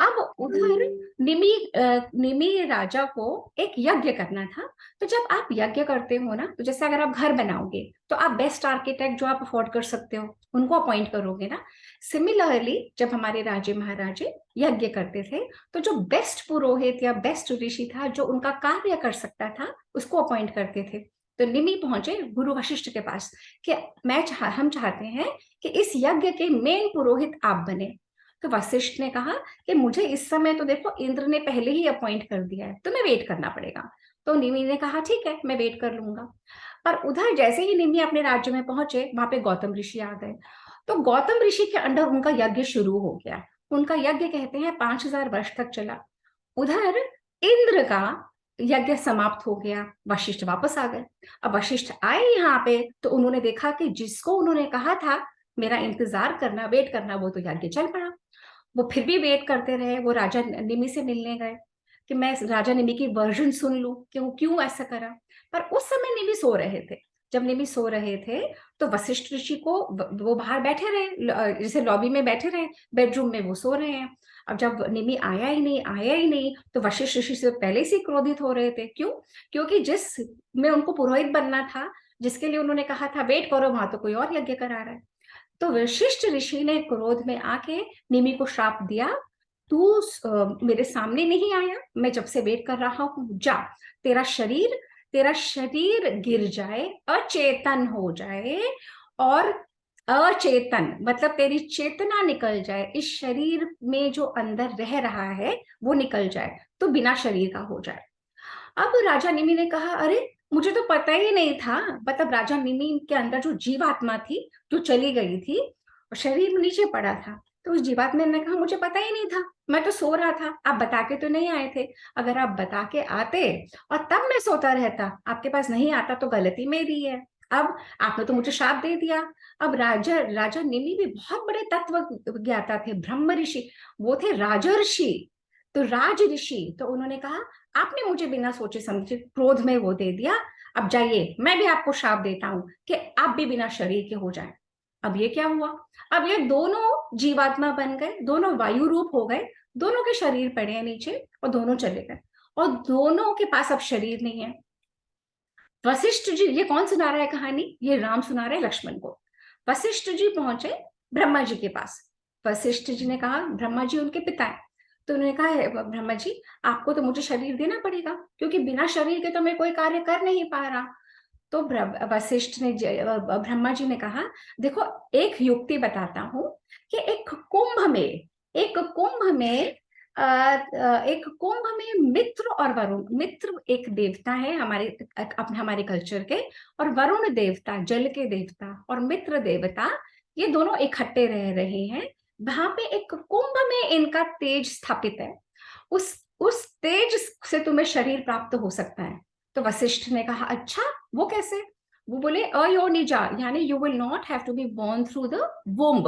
अब उधर निमि राजा को एक यज्ञ करना था। तो जब आप यज्ञ करते हो ना, तो जैसे अगर आप घर बनाओगे तो आप बेस्ट आर्किटेक्ट जो आप अफोर्ड कर सकते हो उनको अपॉइंट करोगे ना। सिमिलरली जब हमारे राजे महाराजे यज्ञ करते थे, तो जो बेस्ट पुरोहित या बेस्ट ऋषि था जो उनका कार्य कर सकता था उसको अपॉइंट करते थे। तो निमि पहुंचे गुरु वशिष्ठ के पास कि हम चाहते हैं कि इस यज्ञ के मेन पुरोहित आप बने। तो वशिष्ठ ने कहा कि मुझे इस समय तो देखो इंद्र ने पहले ही अपॉइंट कर दिया है, तुम्हें वेट करना पड़ेगा। तो निमि ने कहा ठीक है, मैं वेट कर लूंगा। पर उधर जैसे ही निमि अपने राज्य में पहुंचे, वहां पे गौतम ऋषि आ गए। तो गौतम ऋषि के अंडर उनका यज्ञ शुरू हो गया। उनका यज्ञ कहते हैं 5000 वर्ष तक चला। उधर इंद्र का यज्ञ समाप्त हो गया, वशिष्ठ वापस आ गए। अब वशिष्ठ आए यहाँ पे तो उन्होंने देखा कि जिसको उन्होंने कहा था मेरा इंतजार करना, वेट करना, वो तो यज्ञ चल पड़ा। वो फिर भी वेट करते रहे, वो राजा निमि से मिलने गए कि मैं राजा निमि की वर्जन सुन लूं कि वो क्यों ऐसा करा। पर उस समय निमि सो रहे थे। जब निमि सो रहे थे तो वशिष्ठ ऋषि को, वो बाहर बैठे रहे, जैसे लॉबी में बैठे रहे, बेडरूम में वो सो रहे हैं। अब जब निमि आया ही नहीं, तो वशिष्ठ ऋषि से पहले से क्रोधित हो रहे थे। क्यों? क्योंकि जिस में उनको पुरोहित बनना था, जिसके लिए उन्होंने कहा था वेट करो, वहां तो कोई और यज्ञ करा रहा है। तो वशिष्ठ ऋषि ने क्रोध में आके निमि को श्राप दिया, तू मेरे सामने नहीं आया, मैं जब से वेट कर रहा हूं, जा, तेरा शरीर तेरा शरीर गिर जाए, अचेतन हो जाए, और अचेतन मतलब तेरी चेतना निकल जाए, इस शरीर में जो अंदर रह रहा है वो निकल जाए, तो बिना शरीर का हो जाए। अब राजा निमि ने कहा अरे, मुझे तो पता ही नहीं था। मतलब राजा निमि के अंदर जो जीवात्मा थी जो चली गई थी और शरीर नीचे पड़ा था, तो उस जीवात्मा ने कहा मुझे पता ही नहीं था, मैं तो सो रहा था, आप बता के तो नहीं आए थे। अगर आप बता के आते और तब मैं सोता रहता, आपके पास नहीं आता तो गलती मेरी है। अब आपने तो मुझे शाप दे दिया। अब राजा राजा निमि भी बहुत बड़े तत्व ज्ञाता थे, ब्रह्म ऋषि, वो थे राजर्षि, तो राज ऋषि। तो उन्होंने कहा आपने मुझे बिना सोचे समझे क्रोध में वो दे दिया, अब जाइए, मैं भी आपको शाप देता हूं कि आप भी बिना शरीर के हो जाएं। अब ये क्या हुआ? अब ये दोनों जीवात्मा बन गए, दोनों वायु रूप हो गए, दोनों के शरीर पड़े हैं नीचे और दोनों चले गए, और दोनों के पास अब शरीर नहीं है। वशिष्ठ जी, ये कौन सुना रहा है कहानी? ये राम सुना रहे लक्ष्मण को। वशिष्ठ जी पहुंचे ब्रह्मा जी के पास। वशिष्ठ जी ने कहा, ब्रह्मा जी उनके पिता है, तो उन्होंने कहा ब्रह्मा जी, आपको तो मुझे शरीर देना पड़ेगा, क्योंकि बिना शरीर के तो मैं कोई कार्य कर नहीं पा रहा। तो वशिष्ठ ने, ब्रह्मा जी ने कहा देखो, एक युक्ति बताता हूं कि एक कुंभ में मित्र और वरुण, मित्र एक देवता है हमारे कल्चर के, और वरुण देवता जल के देवता, और मित्र देवता, ये दोनों इकट्ठे रह रहे हैं। वहां पे एक कुंभ में इनका तेज स्थापित है, उस तेज से तुम्हें शरीर प्राप्त हो सकता है। तो वशिष्ठ ने कहा अच्छा, वो कैसे? वो बोले अयोनिजा, यानी you will not have to be born through the womb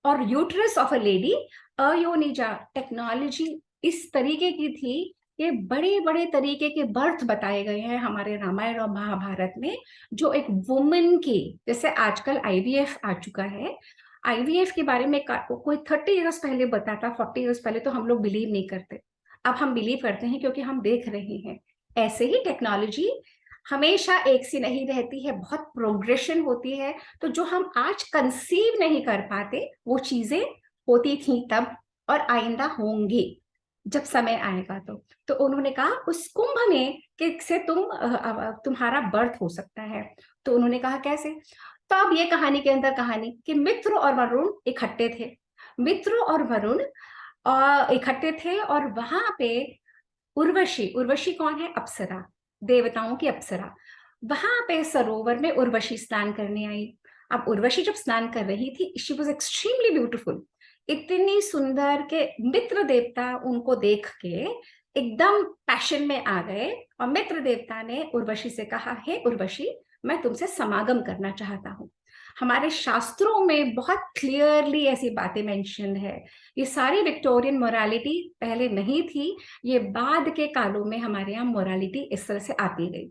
और यूट्रस ऑफ अ लेडी। अयोनिजा टेक्नोलॉजी इस तरीके की थी, ये बड़े बड़े तरीके के बर्थ बताए गए हैं हमारे रामायण और महाभारत में, जो एक वुमन की, जैसे आजकल आईवीएफ आ चुका है। आईवीएफ के बारे में कोई 30 इयर्स पहले बताता, 40 इयर्स पहले, तो हम लोग बिलीव नहीं करते। अब हम बिलीव करते हैं क्योंकि हम देख रहे हैं। ऐसे ही टेक्नोलॉजी हमेशा एक सी नहीं रहती है, बहुत प्रोग्रेशन होती है। तो जो हम आज कंसीव नहीं कर पाते वो चीजें होती थी तब, और आइंदा होंगी जब समय आएगा। तो उन्होंने कहा उस कुंभ में कि से तुम्हारा बर्थ हो सकता है। तो उन्होंने कहा कैसे? तो अब ये कहानी के अंदर कहानी कि मित्र और वरुण इकट्ठे थे। मित्र और वरुण इकट्ठे थे, और वहां पे उर्वशी, उर्वशी कौन है? अप्सरा, देवताओं की अप्सरा। वहां पे सरोवर में उर्वशी स्नान करने आई। अब उर्वशी जब स्नान कर रही थी, शी वॉज एक्सट्रीमली ब्यूटिफुल। इतनी सुंदर के मित्र देवता उनको देख के एकदम पैशन में आ गए और मित्र देवता ने उर्वशी से कहा, हे उर्वशी, मैं तुमसे समागम करना चाहता हूँ। हमारे शास्त्रों में बहुत क्लियरली ऐसी बातें मेंशन है। ये सारी विक्टोरियन मोरालिटी पहले नहीं थी, ये बाद के कालों में हमारे यहाँ मोरालिटी इस तरह से आती गई।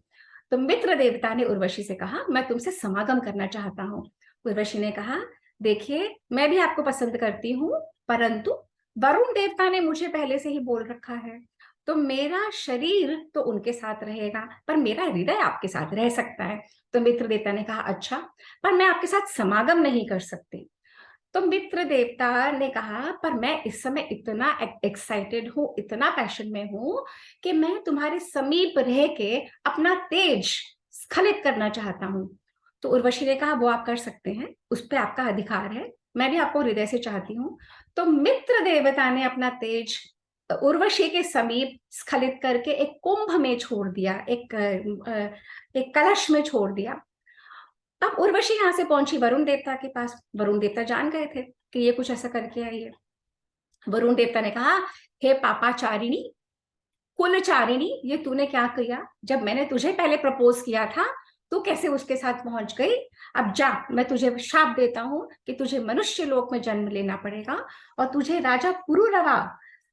तो मित्र देवता ने उर्वशी से कहा, मैं तुमसे समागम करना चाहता हूँ। उर्वशी ने कहा, देखिए मैं भी आपको पसंद करती हूँ, परंतु वरुण देवता ने मुझे पहले से ही बोल रखा है, तो मेरा शरीर तो उनके साथ रहेगा पर मेरा हृदय आपके साथ रह सकता है। तो मित्र देवता ने कहा, अच्छा, पर मैं आपके साथ समागम नहीं कर सकती। तो मित्र देवता ने कहा, पर मैं इस समय इतना एक्साइटेड हूँ, इतना पैशन में हूँ कि मैं तुम्हारे समीप रह के अपना तेज स्खलित करना चाहता हूँ। तो उर्वशी ने कहा, वो आप कर सकते हैं, उस पर आपका अधिकार है, मैं भी आपको हृदय से चाहती हूँ। तो मित्र देवता ने अपना तेज उर्वशी के समीप स्खलित करके एक कुंभ में छोड़ दिया, एक कलश में छोड़ दिया। अब उर्वशी यहां से पहुंची वरुण देवता के पास। वरुण देवता जान गए थे कि ये कुछ ऐसा करके आई है। वरुण देवता ने कहा, हे पापाचारिणी, कुलचारिणी, ये तूने क्या किया? जब मैंने तुझे पहले प्रपोज किया था, तू कैसे उसके साथ पहुंच गई? अब जा, मैं तुझे श्राप देता हूं कि तुझे मनुष्य लोक में जन्म लेना पड़ेगा और तुझे राजा पुरुरवा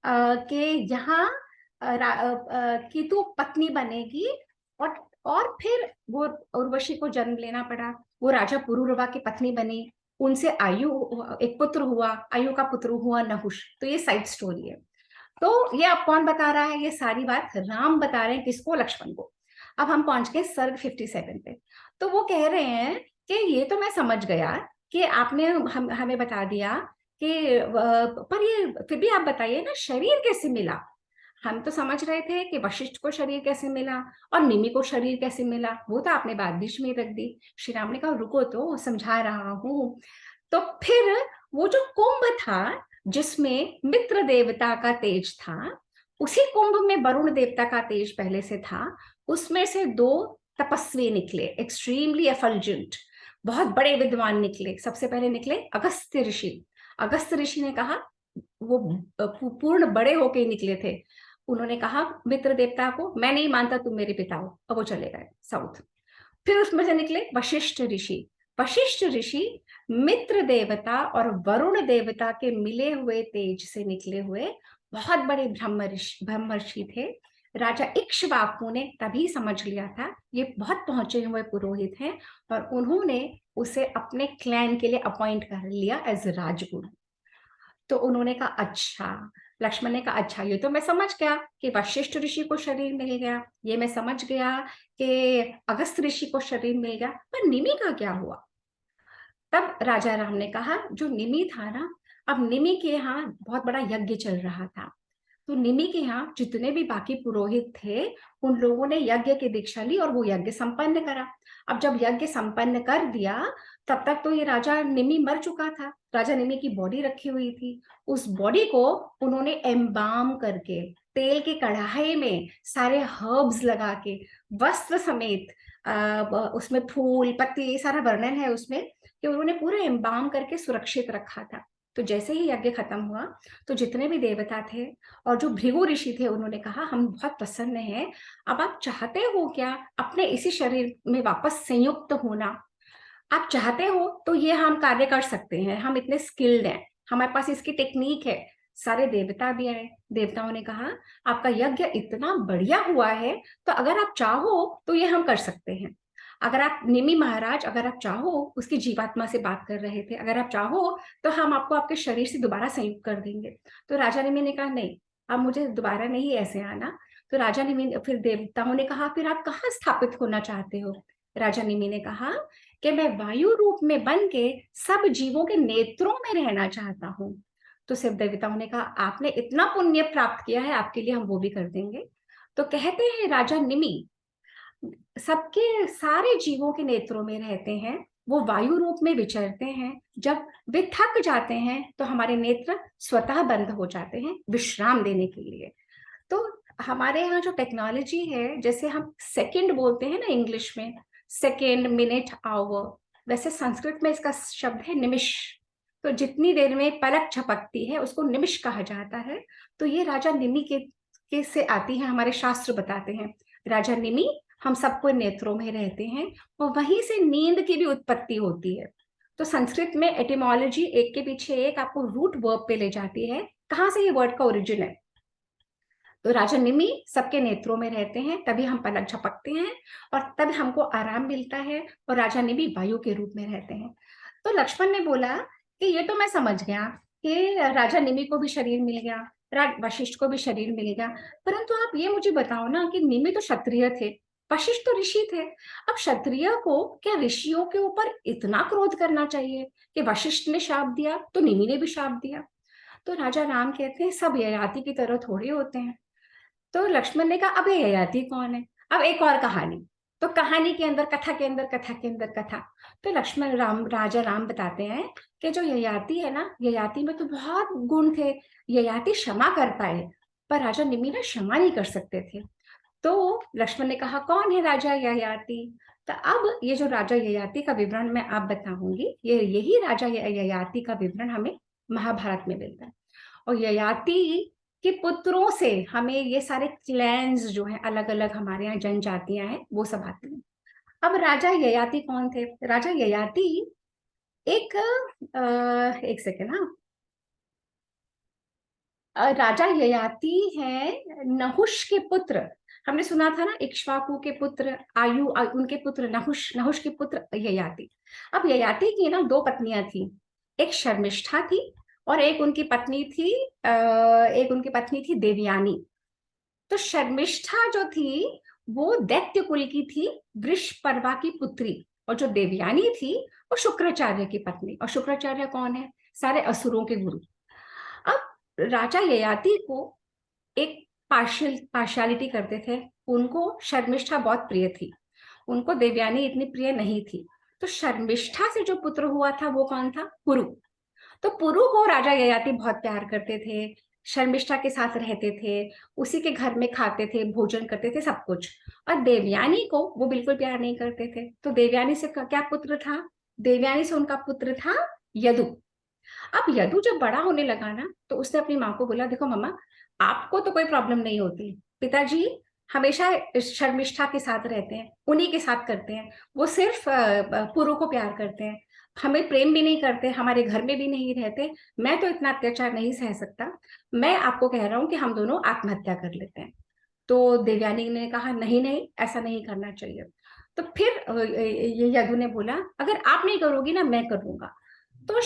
के यहाँ की तू पत्नी बनेगी। और फिर वो उर्वशी को जन्म लेना पड़ा। वो राजा पुरुरवा की पत्नी बनी, उनसे आयु एक पुत्र हुआ, आयु का पुत्र हुआ नहुष। तो ये साइड स्टोरी है। तो ये अब कौन बता रहा है? ये सारी बात राम बता रहे हैं, किसको? लक्ष्मण को। अब हम पहुंच गए सर्ग 57 पे। तो वो कह रहे हैं कि ये तो मैं समझ गया कि आपने हमें बता दिया कि पर ये फिर भी आप बताइए ना, शरीर कैसे मिला? हम तो समझ रहे थे कि वशिष्ठ को शरीर कैसे मिला और निमि को शरीर कैसे मिला, वो तो आपने बात बीच में रख दी। श्री राम ने कहा, रुको तो समझा रहा हूं। तो फिर वो जो कुंभ था जिसमें मित्र देवता का तेज था, उसी कुंभ में वरुण देवता का तेज पहले से था। उसमें से दो तपस्वी निकले, एक्सट्रीमली एफल्जेंट, बहुत बड़े विद्वान निकले। सबसे पहले निकले अगस्त्य ऋषि। अगस्त्य ऋषि ने कहा, वो पूर्ण बड़े होके निकले थे। उन्होंने कहा मित्र देवता को, मैं नहीं मानता, तुम मेरे पिता हो। अब वो चले गए साउथ। फिर उसमें से निकले वशिष्ठ ऋषि। वशिष्ठ ऋषि मित्र देवता और वरुण देवता के मिले हुए तेज से निकले हुए बहुत बड़े ब्रह्मर्षि थे। राजा इक्ष्वाकु ने तभी समझ लिया था ये बहुत पहुंचे हुए पुरोहित हैं, और उन्होंने उसे अपने क्लैन के लिए अपॉइंट कर लिया एज राजगुरु। तो उन्होंने कहा, अच्छा, लक्ष्मण ने कहा, अच्छा, ये तो मैं समझ गया कि वशिष्ठ ऋषि को शरीर मिल गया, ये मैं समझ गया कि अगस्त ऋषि को शरीर मिल गया, पर निमि का क्या हुआ? तब राजा राम ने कहा, जो निमि था ना, अब निमि के यहाँ बहुत बड़ा यज्ञ चल रहा था। तो निमि के यहाँ जितने भी बाकी पुरोहित थे, उन लोगों ने यज्ञ की दीक्षा ली और वो यज्ञ संपन्न करा। अब जब यज्ञ संपन्न कर दिया, तब तक तो ये राजा निमि मर चुका था। राजा निमि की बॉडी रखी हुई थी। उस बॉडी को उन्होंने एम्बाम करके तेल के कढ़ाई में सारे हर्ब्स लगा के वस्त्र समेत, उसमें फूल पत्ती सारा वर्णन है उसमें, कि उन्होंने पूरा एम्बाम करके सुरक्षित रखा था। तो जैसे ही यज्ञ खत्म हुआ, तो जितने भी देवता थे और जो भृगु ऋषि थे, उन्होंने कहा, हम बहुत प्रसन्न हैं, अब आप चाहते हो क्या अपने इसी शरीर में वापस संयुक्त होना? आप चाहते हो तो ये हम कार्य कर सकते हैं, हम इतने स्किल्ड हैं, हमारे पास इसकी टेक्निक है। सारे देवता भी आए। देवताओं ने कहा, आपका यज्ञ इतना बढ़िया हुआ है, तो अगर आप चाहो तो ये हम कर सकते हैं। अगर आप, निमि महाराज, अगर आप चाहो, उसकी जीवात्मा से बात कर रहे थे, अगर आप चाहो तो हम आपको आपके शरीर से दोबारा संयुक्त कर देंगे। तो राजा निमि ने कहा, नहीं, अब मुझे दोबारा नहीं ऐसे आना। तो राजा निमि, फिर देवताओं ने कहा, फिर आप कहाँ स्थापित होना चाहते हो? राजा निमि ने कहा कि मैं वायु रूप में बन के सब जीवों के नेत्रों में रहना चाहता हूँ। तो शिव देवताओं ने कहा, आपने इतना पुण्य प्राप्त किया है, आपके लिए हम वो भी कर देंगे। तो कहते हैं राजा निमि सबके सारे जीवों के नेत्रों में रहते हैं, वो वायु रूप में विचरते हैं। जब वे थक जाते हैं तो हमारे नेत्र स्वतः बंद हो जाते हैं विश्राम देने के लिए। तो हमारे यहाँ जो टेक्नोलॉजी है, जैसे हम सेकंड बोलते हैं ना इंग्लिश में, सेकंड, मिनट, आवर, वैसे संस्कृत में इसका शब्द है निमिष। तो जितनी देर में पलक झपकती है उसको निमिष कहा जाता है। तो ये राजा निमि के से आती है, हमारे शास्त्र बताते हैं। राजा निमि हम सबको नेत्रों में रहते हैं, और वहीं से नींद की भी उत्पत्ति होती है। तो संस्कृत में एटिमोलॉजी एक के पीछे एक आपको रूट वर्ब पे ले जाती है, कहाँ से ये वर्ड का ओरिजिन है। तो राजा निमि सबके नेत्रों में रहते हैं, तभी हम पलक झपकते हैं और तब हमको आराम मिलता है, और राजा निमि वायु के रूप में रहते हैं। तो लक्ष्मण ने बोला कि ये तो मैं समझ गया कि राजा निमि को भी शरीर मिल गया, वशिष्ठ को भी शरीर मिल गया, परंतु आप ये मुझे बताओ ना कि निमि तो क्षत्रिय थे, वशिष्ठ तो ऋषि थे। अब क्षत्रिय को क्या ऋषियों के ऊपर इतना क्रोध करना चाहिए कि वशिष्ठ ने शाप दिया तो निमि ने भी शाप दिया? तो राजा राम कहते हैं सब ययाति की तरह थोड़े होते हैं। तो लक्ष्मण ने कहा अब ये ययाति कौन है? अब एक और कहानी। तो कहानी के अंदर, कथा के अंदर, कथा के अंदर कथा। तो लक्ष्मण राम, राजा राम बताते हैं कि जो ययाति है ना, ययाति में तो बहुत गुण थे। ययाति क्षमा कर पाए, पर राजा निमि ना क्षमा नहीं कर सकते थे। तो लक्ष्मण ने कहा कौन है राजा ययाति? तो अब ये जो राजा ययाति का विवरण मैं आप बताऊंगी, ये यही राजा ययाति का विवरण हमें महाभारत में मिलता है। और ययाति के पुत्रों से हमें ये सारे क्लैंस जो हैं, अलग अलग हमारे यहाँ जनजातियां हैं, वो सब आती हैं। अब राजा ययाति कौन थे? राजा ययाति एक एक सेकेंड, हाँ, राजा ययाति है नहुष के पुत्र। हमने सुना था ना, इक्ष्वाकु के पुत्र आयु, उनके पुत्र नहुष, नहुष के पुत्र ययाति। अब ययाति की ना दो पत्नियां थी, एक शर्मिष्ठा थी और एक उनकी पत्नी थी, एक उनकी पत्नी थी देवयानी। तो शर्मिष्ठा जो थी वो दैत्य कुल की थी, वृषपर्वा की पुत्री, और जो देवयानी थी वो शुक्राचार्य की पत्नी। और शुक्राचार्य कौन है? सारे असुरों के गुरु। अब राजा ययाति को एक पार्शियलिटी करते थे, उनको शर्मिष्ठा बहुत प्रिय थी, उनको देवयानी इतनी प्रिय नहीं थी। तो शर्मिष्ठा से जो पुत्र हुआ था वो कौन था? पुरु। तो पुरु को राजा ययाति बहुत प्यार करते थे, शर्मिष्ठा के साथ रहते थे, उसी के घर में खाते थे, भोजन करते थे, सब कुछ। और देवयानी को वो बिल्कुल प्यार नहीं करते थे। तो देवयानी से क्या पुत्र था? देवयानी से उनका पुत्र था यदु। अब यदु जब बड़ा होने लगा ना, तो उसने अपनी माँ को बोला देखो मम्मा, आपको तो कोई प्रॉब्लम नहीं होती, पिताजी हमेशा शर्मिष्ठा के साथ रहते हैं, उन्हीं के साथ करते हैं, वो सिर्फ पुरु को प्यार करते हैं, हमें प्रेम भी नहीं करते, हमारे घर में भी नहीं रहते, मैं तो इतना अत्याचार नहीं सह सकता, मैं आपको कह रहा हूँ कि हम दोनों आत्महत्या कर लेते हैं। तो देवयानी ने कहा नहीं नहीं, ऐसा नहीं करना चाहिए। तो फिर ये यदु ने बोला अगर आप नहीं करोगी ना, मैं करूंगा। तो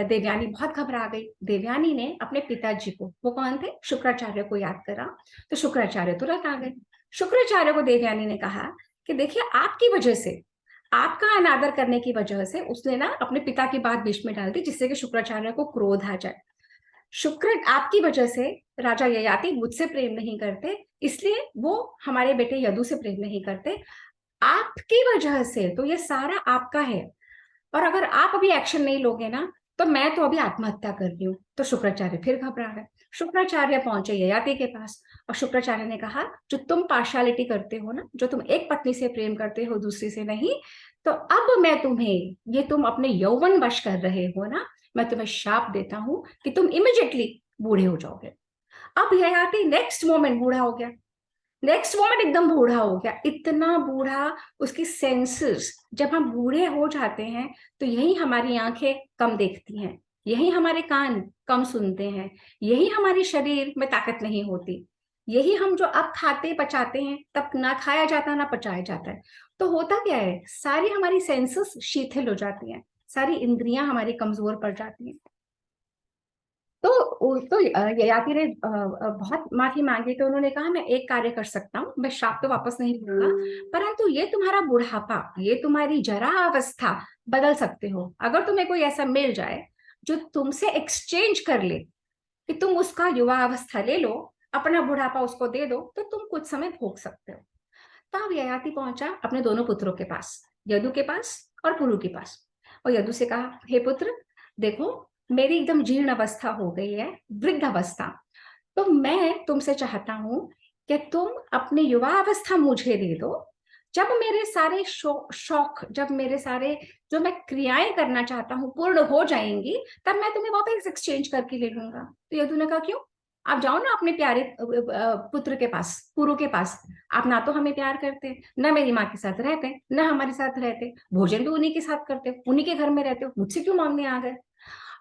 देवयानी बहुत घबरा गई। देवयानी ने अपने पिताजी को, वो कौन थे? शुक्राचार्य को याद करा। तो शुक्राचार्य तुरंत आ गए। शुक्राचार्य को देवयानी ने कहा कि देखिए आपकी वजह से, आपका अनादर करने की वजह से उसने ना अपने पिता की बात बीच में डाल दी, जिससे कि शुक्राचार्य को क्रोध आ जाए। शुक्र, आपकी वजह से राजा ययाति मुझसे प्रेम नहीं करते, इसलिए वो हमारे बेटे यदु से प्रेम नहीं करते, आपकी वजह से तो ये सारा आपका है, और अगर आप अभी एक्शन नहीं लोगे ना, तो मैं तो अभी आत्महत्या कर रही हूँ। तो शुक्राचार्य फिर घबरा गए। शुक्राचार्य पहुंचे ययाति के पास, और शुक्राचार्य ने कहा जो तुम पार्शियलिटी करते हो ना, जो तुम एक पत्नी से प्रेम करते हो दूसरी से नहीं, तो अब मैं तुम्हें, ये तुम अपने यौवन वश कर रहे हो ना, मैं तुम्हें शाप देता हूं कि तुम इमिडिएटली बूढ़े हो जाओगे। अब ययाति नेक्स्ट मोमेंट बूढ़ा हो गया, नेक्स्ट मोमेंट एकदम बूढ़ा हो गया, इतना बूढ़ा, उसकी सेंसेस, जब हम बूढ़े हो जाते हैं तो यही हमारी आंखें कम देखती हैं, यही हमारे कान कम सुनते हैं, यही हमारे शरीर में ताकत नहीं होती, यही हम जो अब खाते पचाते हैं तब ना खाया जाता ना पचाया जाता है। तो होता क्या है, सारी हमारी सेंसेस शिथिल हो जाती हैं, सारी इंद्रियां हमारी कमजोर पड़ जाती हैं। तो ययाति ने बहुत माफी मांगी। तो उन्होंने कहा मैं एक कार्य कर सकता हूँ, मैं शाप तो वापस नहीं लूंगा, परंतु ये तुम्हारा बुढ़ापा, ये तुम्हारी जरा अवस्था बदल सकते हो। अगर तुम्हें कोई ऐसा मिल जाए जो तुमसे एक्सचेंज कर ले, कि तुम उसका युवा अवस्था ले लो, अपना बुढ़ापा उसको दे दो, तो तुम कुछ समय भोग सकते हो। तब ययाति पहुंचा अपने दोनों पुत्रों के पास, यदु के पास और पुरु के पास, और यदु से कहा हे पुत्र, देखो मेरी एकदम जीर्ण अवस्था हो गई है, वृद्ध अवस्था, तो मैं तुमसे चाहता हूं कि तुम अपनी युवा अवस्था मुझे दे दो, जब मेरे सारे शौक, जब मेरे सारे जो मैं क्रियाएं करना चाहता हूँ पूर्ण हो जाएंगी, तब मैं तुम्हें वापस एक्सचेंज करके ले लूंगा। तो यदु ने कहा क्यों, आप जाओ ना अपने प्यारे पुत्र के पास, पुरु के पास। आप ना तो हमें प्यार करते, न मेरी माँ के साथ रहते, न हमारे साथ रहते, भोजन भी उन्हीं के साथ करते, उन्हीं के घर में रहते हो, मुझसे क्यों मांगने आ गए।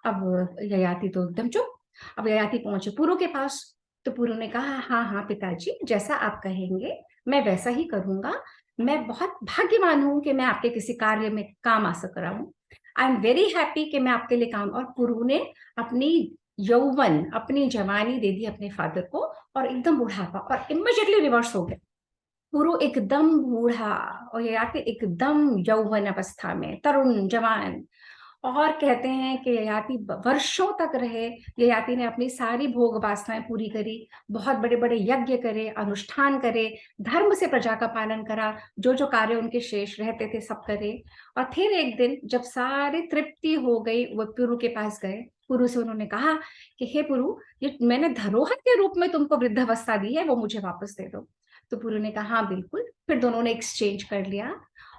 अब ययाति तो एकदम चुप। अब ययाति पहुंचे पुरु के पास। तो पुरु ने कहा, हाँ हाँ पिताजी, जैसा आप कहेंगे मैं वैसा ही करूंगा। मैं बहुत भाग्यवान हूं कि मैं आपके किसी कार्य में काम आ सक रहा हूँ। आई एम वेरी हैप्पी कि मैं आपके लिए काम। और पुरु ने अपनी यौवन, अपनी जवानी दे दी अपने फादर को, और एकदम बुढ़ापा, और इमीडिएटली रिवर्स हो गया। पुरु एकदम बूढ़ा और ययाति एकदम यौवन अवस्था में, तरुण जवान। और कहते हैं कि ययाति वर्षों तक रहे। ययाति ने अपनी सारी भोग वासनाएं पूरी करी, बहुत बड़े बड़े यज्ञ करे, अनुष्ठान करे, धर्म से प्रजा का पालन करा, जो जो कार्य उनके शेष रहते थे सब करे। और फिर एक दिन जब सारी तृप्ति हो गई, वो पुरु के पास गए। पुरु से उन्होंने कहा कि हे पुरु, ये मैंने धरोहर के रूप में तुमको वृद्धावस्था दी है, वो मुझे वापस दे दो। तो पुरु ने कहा हाँ बिल्कुल। फिर दोनों ने एक्सचेंज कर लिया।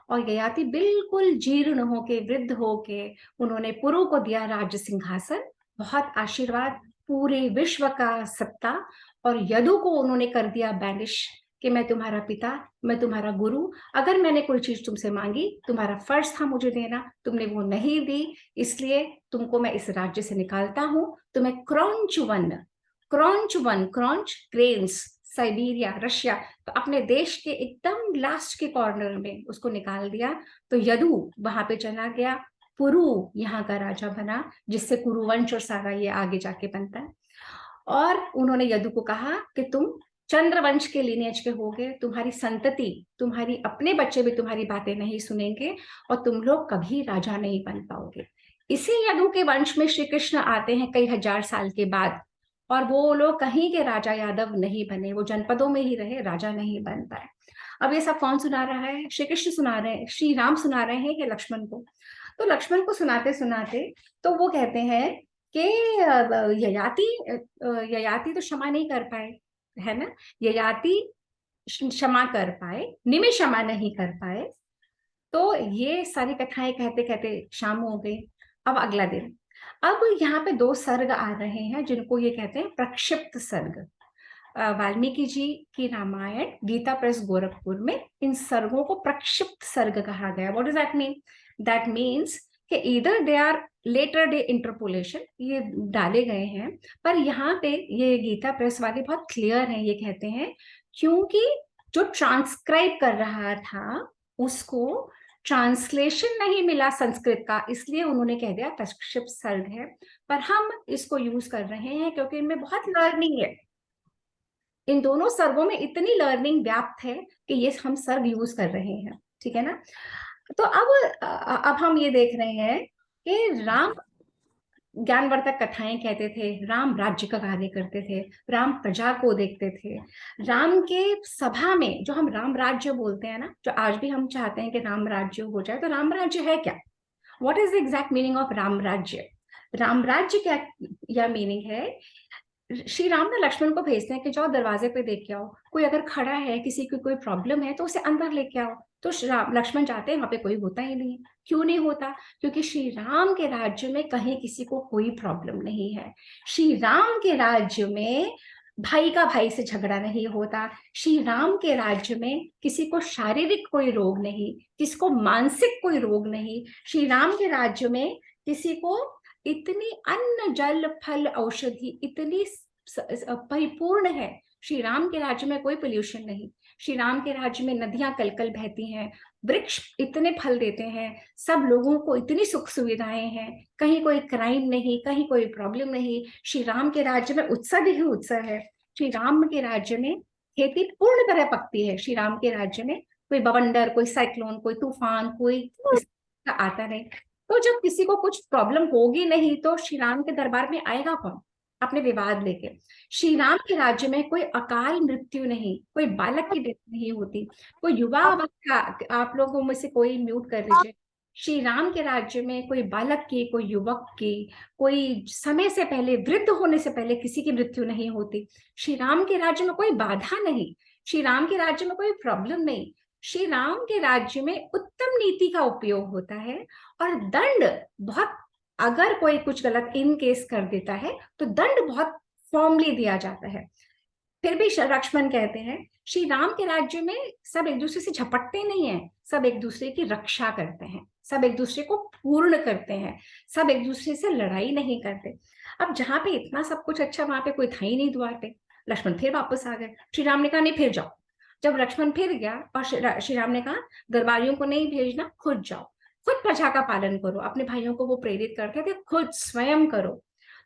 और ययाति बिल्कुल जीर्ण होके, वृद्ध होके, उन्होंने पुरु को दिया राज्य सिंहासन, बहुत आशीर्वाद, पूरे विश्व का सत्ता। और यदु को उन्होंने कर दिया बैनिश कि मैं तुम्हारा पिता, मैं तुम्हारा गुरु, अगर मैंने कोई चीज तुमसे मांगी, तुम्हारा फर्ज था मुझे देना, तुमने वो नहीं दी, इसलिए तुमको मैं इस राज्य से निकालता हूं। तुम्हें क्रौंच वन, क्रौंच वन, क्रौंच क्रेन्स, साइबेरिया, रशिया, तो अपने देश के एकदम लास्ट के कॉर्नर में उसको निकाल दिया। तो यदु वहां पे चला गया, पुरु यहाँ का राजा बना, जिससे कुरुवंश और सारा ये आगे जाके बनता है। और उन्होंने यदु को कहा कि तुम चंद्रवंश के लिनेज के होगे, तुम्हारी संतति, तुम्हारी अपने बच्चे भी तुम्हारी बातें नहीं सुनेंगे, और तुम लोग कभी राजा नहीं बन पाओगे। इसी यदु के वंश में श्री कृष्ण आते हैं कई हजार साल के बाद, और वो लोग कहीं के राजा यादव नहीं बने, वो जनपदों में ही रहे, राजा नहीं बन पाए। अब ये सब कौन सुना रहा है, श्री कृष्ण सुना रहे हैं, श्री राम सुना रहे हैं कि लक्ष्मण को। तो लक्ष्मण को सुनाते सुनाते तो वो कहते हैं कि ययाति, ययाति तो क्षमा नहीं कर पाए, है ना, ययाति क्षमा कर पाए, निमि क्षमा नहीं कर पाए। तो ये सारी कथाएं कहते कहते शाम हो गई। अब अगला दिन, अब यहाँ पे दो सर्ग आ रहे हैं जिनको ये कहते हैं प्रक्षिप्त सर्ग। वाल्मीकि जी की रामायण गीता प्रेस गोरखपुर में इन सर्गों को प्रक्षिप्त सर्ग कहा गया। What does that mean? That means कि इधर they are later day interpolation, ये डाले गए हैं, पर यहाँ पे ये गीता प्रेस वाले बहुत क्लियर हैं, ये कहते हैं क्योंकि जो ट्रांसक्राइब कर रहा था उसको ट्रांसलेशन नहीं मिला संस्कृत का, इसलिए उन्होंने कह दिया प्रक्षिप्त सर्ग है। पर हम इसको यूज कर रहे हैं क्योंकि इनमें बहुत लर्निंग है, इन दोनों सर्गों में इतनी लर्निंग व्याप्त है कि ये हम सर्ग यूज कर रहे हैं, ठीक है ना। तो अब हम ये देख रहे हैं कि राम ज्ञानवर्धक कथाएं कहते थे, राम राज्य का कार्य करते थे, राम प्रजा को देखते थे, राम के सभा में जो हम राम राज्य बोलते हैं ना, जो आज भी हम चाहते हैं कि राम राज्य हो जाए, तो राम राज्य है क्या? What is the exact meaning of Ram राज्य? राम राज्य क्या यह मीनिंग है? श्री राम ने लक्ष्मण को भेजते हैं कि जाओ दरवाजे पे देख के आओ, कोई अगर खड़ा है, किसी की कोई प्रॉब्लम है तो उसे अंदर लेके आओ। तो लक्ष्मण जाते हैं, वहां पे कोई होता ही नहीं। क्यों नहीं होता? क्योंकि श्री राम के राज्य में कहीं किसी को कोई प्रॉब्लम नहीं है। श्री राम के राज्य में भाई का भाई से झगड़ा नहीं होता। श्री राम के राज्य में किसी को शारीरिक कोई रोग नहीं, किसी को मानसिक कोई रोग नहीं। श्री राम के राज्य में किसी को इतनी अन्न जल फल औषधि इतनी परिपूर्ण है। श्री राम के राज्य में कोई पोल्यूशन नहीं, श्री राम के राज्य में नदियां कलकल बहती हैं, वृक्ष इतने फल देते हैं, सब लोगों को इतनी सुख सुविधाएं हैं, कहीं कोई क्राइम नहीं, कहीं कोई प्रॉब्लम नहीं। श्री राम के राज्य में उत्सव ही उत्सव है। श्री राम के राज्य में खेती पूर्ण तरह पकती है। श्री राम के राज्य में कोई बवंडर, कोई साइक्लोन, कोई तूफान, कोई आता नहीं। तो जब किसी को कुछ प्रॉब्लम होगी नहीं तो श्री राम के दरबार में आएगा कौन अपने विवाद लेके? श्री राम के राज्य में कोई अकाल मृत्यु नहीं, कोई बालक की डेथ नहीं होती, कोई युवा अवस्था, आप लोगों में से कोई म्यूट कर लीजिए। श्री राम के राज्य में कोई बालक की, कोई युवक की, कोई समय से पहले, वृद्ध होने से पहले किसी की मृत्यु नहीं होती। श्री राम के राज्य में कोई बाधा नहीं, श्री राम के राज्य में कोई प्रॉब्लम नहीं। श्री राम के राज्य में उत्तम नीति का उपयोग होता है और दंड बहुत, अगर कोई कुछ गलत इन केस कर देता है तो दंड बहुत फॉर्मली दिया जाता है। फिर भी लक्ष्मण कहते हैं श्री राम के राज्य में सब एक दूसरे से झपटते नहीं है, सब एक दूसरे की रक्षा करते हैं, सब एक दूसरे को पूर्ण करते हैं, सब एक दूसरे से लड़ाई नहीं करते। अब जहां पे इतना सब कुछ अच्छा, वहां पे कोई था ही नहीं द्वार पे। लक्ष्मण फिर वापस आ गए। श्री राम ने कहा नहीं फिर जाओ। जब लक्ष्मण फिर गया और श्री राम ने कहा दरबारियों को नहीं भेजना, खुद जाओ, खुद प्रजा का पालन करो। अपने भाइयों को वो प्रेरित करते थे, खुद स्वयं करो।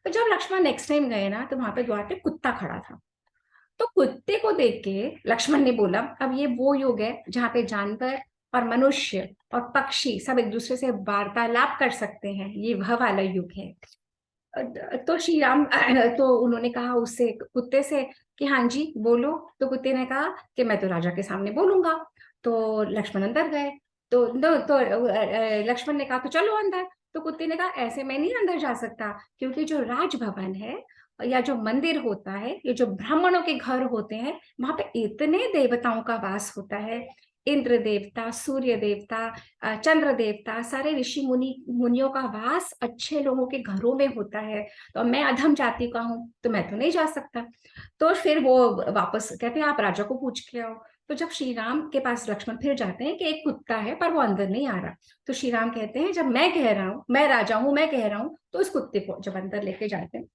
तो जब लक्ष्मण नेक्स्ट टाइम गए ना, तो वहां पे द्वार पे कुत्ता खड़ा था। तो कुत्ते को देख के लक्ष्मण ने बोला अब ये वो युग है जहाँ पे जानवर और मनुष्य और पक्षी सब एक दूसरे से वार्तालाप कर सकते हैं, ये वह वाला युग है। तो श्री राम तो उन्होंने कहा उससे, कुत्ते से, कि हाँ जी बोलो। तो कुत्ते ने कहा कि मैं तो राजा के सामने बोलूंगा। तो लक्ष्मण अंदर गए। तो लक्ष्मण ने कहा तो चलो अंदर। तो कुत्ते ने कहा ऐसे मैं नहीं अंदर जा सकता, क्योंकि जो राजभवन है या जो मंदिर होता है, ये जो ब्राह्मणों के घर होते हैं, वहां पे इतने देवताओं का वास होता है। इंद्र देवता, सूर्य देवता, चंद्र देवता, सारे ऋषि मुनियों का वास अच्छे लोगों के घरों में होता है। तो मैं अधम जाति का हूं तो मैं तो नहीं जा सकता। तो फिर वो वापस कहते हैं आप राजा को पूछ के आओ। तो जब श्री राम के पास लक्ष्मण फिर जाते हैं कि एक कुत्ता है पर वो अंदर नहीं आ रहा, तो श्री राम कहते हैं जब मैं कह रहा हूं, मैं राजा हूं, मैं कह रहा हूं, तो उस कुत्ते को जब अंदर लेके जाते हैं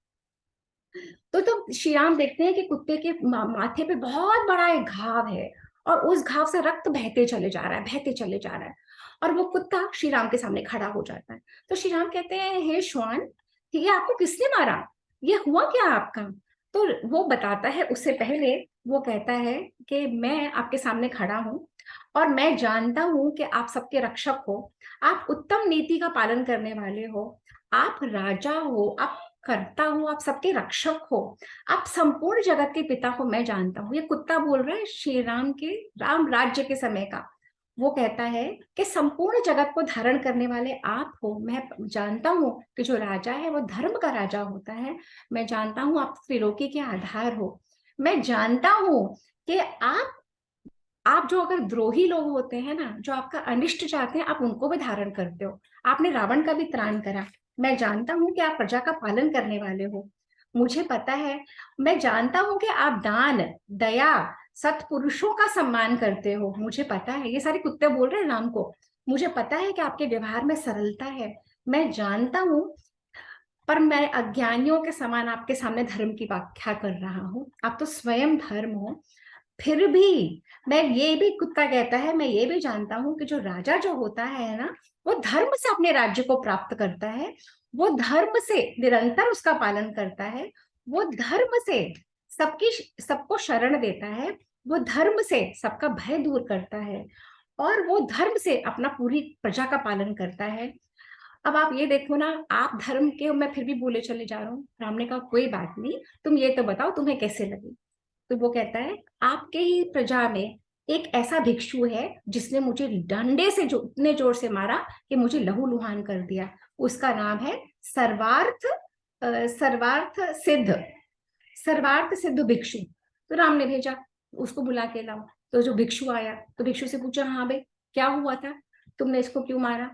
तो श्री राम देखते हैं कि कुत्ते के माथे पे बहुत बड़ा एक घाव है और उस घाव से रक्त बहते चले जा रहा है, बहते चले जा रहा है। और वो कुत्ता श्री राम के सामने खड़ा हो जाता है। तो श्री राम कहते हैं हे श्वान, ये आपको किसने मारा, ये हुआ क्या आपका। तो वो बताता है, उससे पहले वो कहता है कि मैं आपके सामने खड़ा हूं और मैं जानता हूं कि आप सबके रक्षक हो, आप उत्तम नीति का पालन करने वाले हो, आप राजा हो, आप करता हूं, आप सबके रक्षक हो, आप संपूर्ण जगत के पिता को मैं जानता हूं। ये कुत्ता बोल रहा है श्री राम के, राम राज्य के समय का। वो कहता है कि संपूर्ण जगत को धारण करने वाले आप हो। मैं जानता हूं कि जो राजा है वो धर्म का राजा होता है। मैं जानता हूं आप त्रिलोकी के आधार हो। मैं जानता हूं कि आप जो अगर द्रोही लोग होते हैं ना, जो आपका अनिष्ट चाहते हैं, आप उनको भी धारण करते हो। आपने रावण का भी त्राण करा। मैं जानता हूं कि आप प्रजा का पालन करने वाले हो। मुझे पता है, मैं जानता हूं कि आप दान, दया, सत्पुरुषों का सम्मान करते हो। मुझे पता है, ये सारे कुत्ते बोल रहे हैं राम को। मुझे पता है कि आपके व्यवहार में सरलता है। मैं जानता हूं, पर मैं अज्ञानियों के समान आपके सामने धर्म की व्याख्या कर रहा हूं। आप तो स्वयं धर्म हो। फिर भी मैं ये भी, कुत्ता कहता है, मैं ये भी जानता हूं कि जो राजा जो होता है ना, वो धर्म से अपने राज्य को प्राप्त करता है, वो धर्म से निरंतर उसका पालन करता है, वो धर्म से सबकी सबको शरण देता है, वो धर्म से सबका भय दूर करता है और वो धर्म से अपना पूरी प्रजा का पालन करता है। अब आप ये देखो ना, आप धर्म के, मैं फिर भी बोले चले जा रहा हूँ। राम ने कहा कोई बात नहीं, तुम ये तो बताओ तुम्हें कैसे लगी। तो वो कहता है आपके ही प्रजा में एक ऐसा भिक्षु है जिसने मुझे डंडे से इतने जोर से मारा कि मुझे लहूलुहान कर दिया। उसका नाम है सर्वार्थ, सर्वार्थ सिद्ध, सर्वार्थ सिद्ध भिक्षु। तो राम ने भेजा उसको बुला के लाओ। तो जो भिक्षु आया तो भिक्षु से पूछा हाँ भाई क्या हुआ था, तुमने इसको क्यों मारा।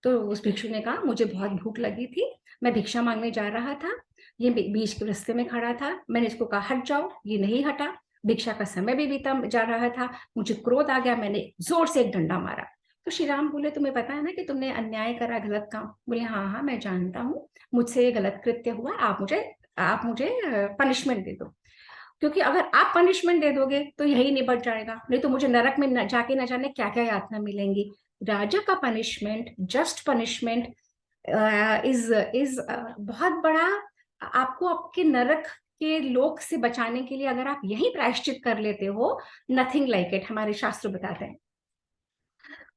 तो उस भिक्षु ने कहा मुझे बहुत भूख लगी थी, मैं भिक्षा मांगने जा रहा था, ये बीच के रास्ते में खड़ा था, मैंने इसको कहा हट जाओ, ये नहीं हटा, भिक्षा का समय भी बीता जा रहा था, मुझे क्रोध आ गया, मैंने जोर से एक डंडा मारा। तो श्री राम बोले तुम्हें पता है ना कि तुमने अन्याय करा, गलत काम। बोले हाँ हाँ मैं जानता हूँ, मुझसे ये गलत कृत्य हुआ, आप मुझे पनिशमेंट दे दो। क्योंकि अगर आप पनिशमेंट दे दोगे तो यही निबट जाएगा, नहीं तो मुझे नरक में जाके न जाने क्या क्या यातना मिलेंगी। राजा का पनिशमेंट, जस्ट पनिशमेंट इज बहुत बड़ा। आपको आपके नरक के लोक से बचाने के लिए अगर आप यही प्रायश्चित कर लेते हो, नथिंग लाइक इट, हमारे शास्त्र बताते हैं।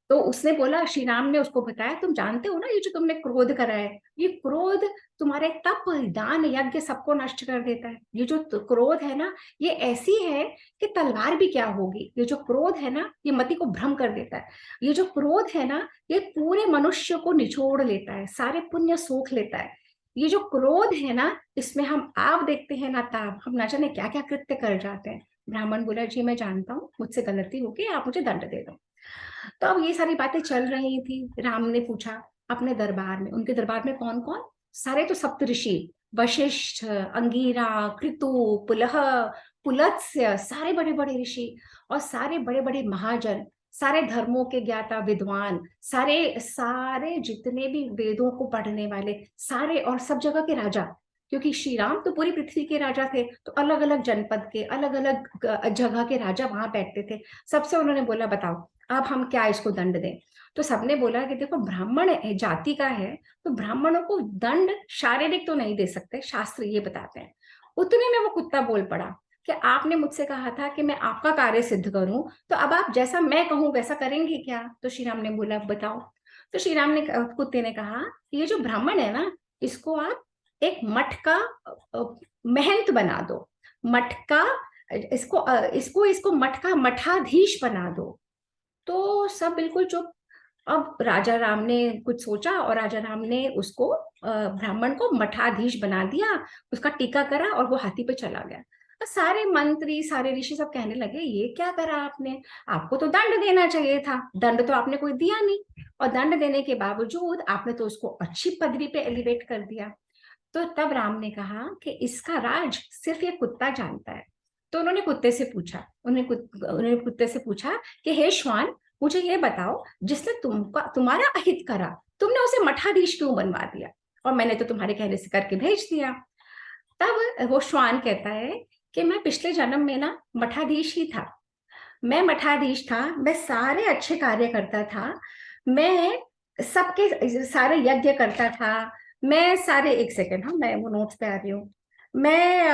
तो उसने बोला, श्री राम ने उसको बताया तुम जानते हो ना ये जो तुमने क्रोध करा है, ये क्रोध तुम्हारे तप, दान, यज्ञ सबको नष्ट कर देता है। ये जो क्रोध है ना, ये ऐसी है कि तलवार भी क्या होगी। ये जो क्रोध है ना, ये मति को भ्रम कर देता है। ये जो क्रोध है ना, ये पूरे मनुष्य को निचोड़ लेता है, सारे पुण्य सोख लेता है। ये जो क्रोध है ना, इसमें हम आप देखते हैं ना ताप, हम ना जाने क्या क्या कृत्य कर जाते हैं। ब्राह्मण बोला जी मैं जानता हूँ, मुझसे गलती होगी, आप मुझे दंड दे दो। तो अब ये सारी बातें चल रही थी। राम ने पूछा अपने दरबार में, उनके दरबार में कौन कौन, सारे तो सप्तऋषि, वशिष्ठ, अंगीरा, कृतु, पुलह, पुलत्स्य, सारे बड़े बड़े ऋषि और सारे बड़े बड़े महाजन, सारे धर्मों के ज्ञाता विद्वान, सारे सारे जितने भी वेदों को पढ़ने वाले सारे, और सब जगह के राजा, क्योंकि श्री राम तो पूरी पृथ्वी के राजा थे, तो अलग अलग जनपद के अलग अलग जगह के राजा वहां बैठते थे। सबसे उन्होंने बोला बताओ अब हम क्या इसको दंड दें। तो सबने बोला कि देखो ब्राह्मण जाति का है, तो ब्राह्मणों को दंड शारीरिक तो नहीं दे सकते, शास्त्र ये बताते हैं। उतने में वो कुत्ता बोल पड़ा कि आपने मुझसे कहा था कि मैं आपका कार्य सिद्ध करूं, तो अब आप जैसा मैं कहूं वैसा करेंगे क्या? तो श्री राम ने बोला बताओ। तो श्री राम ने, कुत्ते ने कहा ये जो ब्राह्मण है ना, इसको आप एक मठ का महंत बना दो, मठ का, इसको इसको इसको मठ का मठाधीश बना दो। तो सब बिल्कुल चुप। अब राजा राम ने कुछ सोचा और राजा राम ने उसको, ब्राह्मण को मठाधीश बना दिया, उसका टीका करा और वो हाथी पे चला गया। तो सारे मंत्री सारे ऋषि सब कहने लगे ये क्या करा आपने, आपको तो दंड देना चाहिए था, दंड तो आपने कोई दिया नहीं, और दंड देने के बावजूद आपने तो उसको अच्छी पदवी पे एलिवेट कर दिया। तो तब राम ने कहा कि इसका राज सिर्फ ये कुत्ता जानता है। तो उन्होंने कुत्ते से पूछा, उन्होंने कुत्ते से पूछा कि हे श्वान, मुझे ये बताओ जिसने तुम्हारा अहित करा, तुमने उसे मठाधीश क्यों बनवा दिया, और मैंने तो तुम्हारे कहने से करके भेज दिया। तब वो श्वान कहता है कि मैं पिछले जन्म में ना मठाधीश ही था, मैं मठाधीश था, मैं सारे अच्छे कार्य करता था, मैं सबके सारे यज्ञ करता था, मैं सारे, एक सेकेंड, हाँ मैं वो नोट्स पे आ रही हूँ, मैं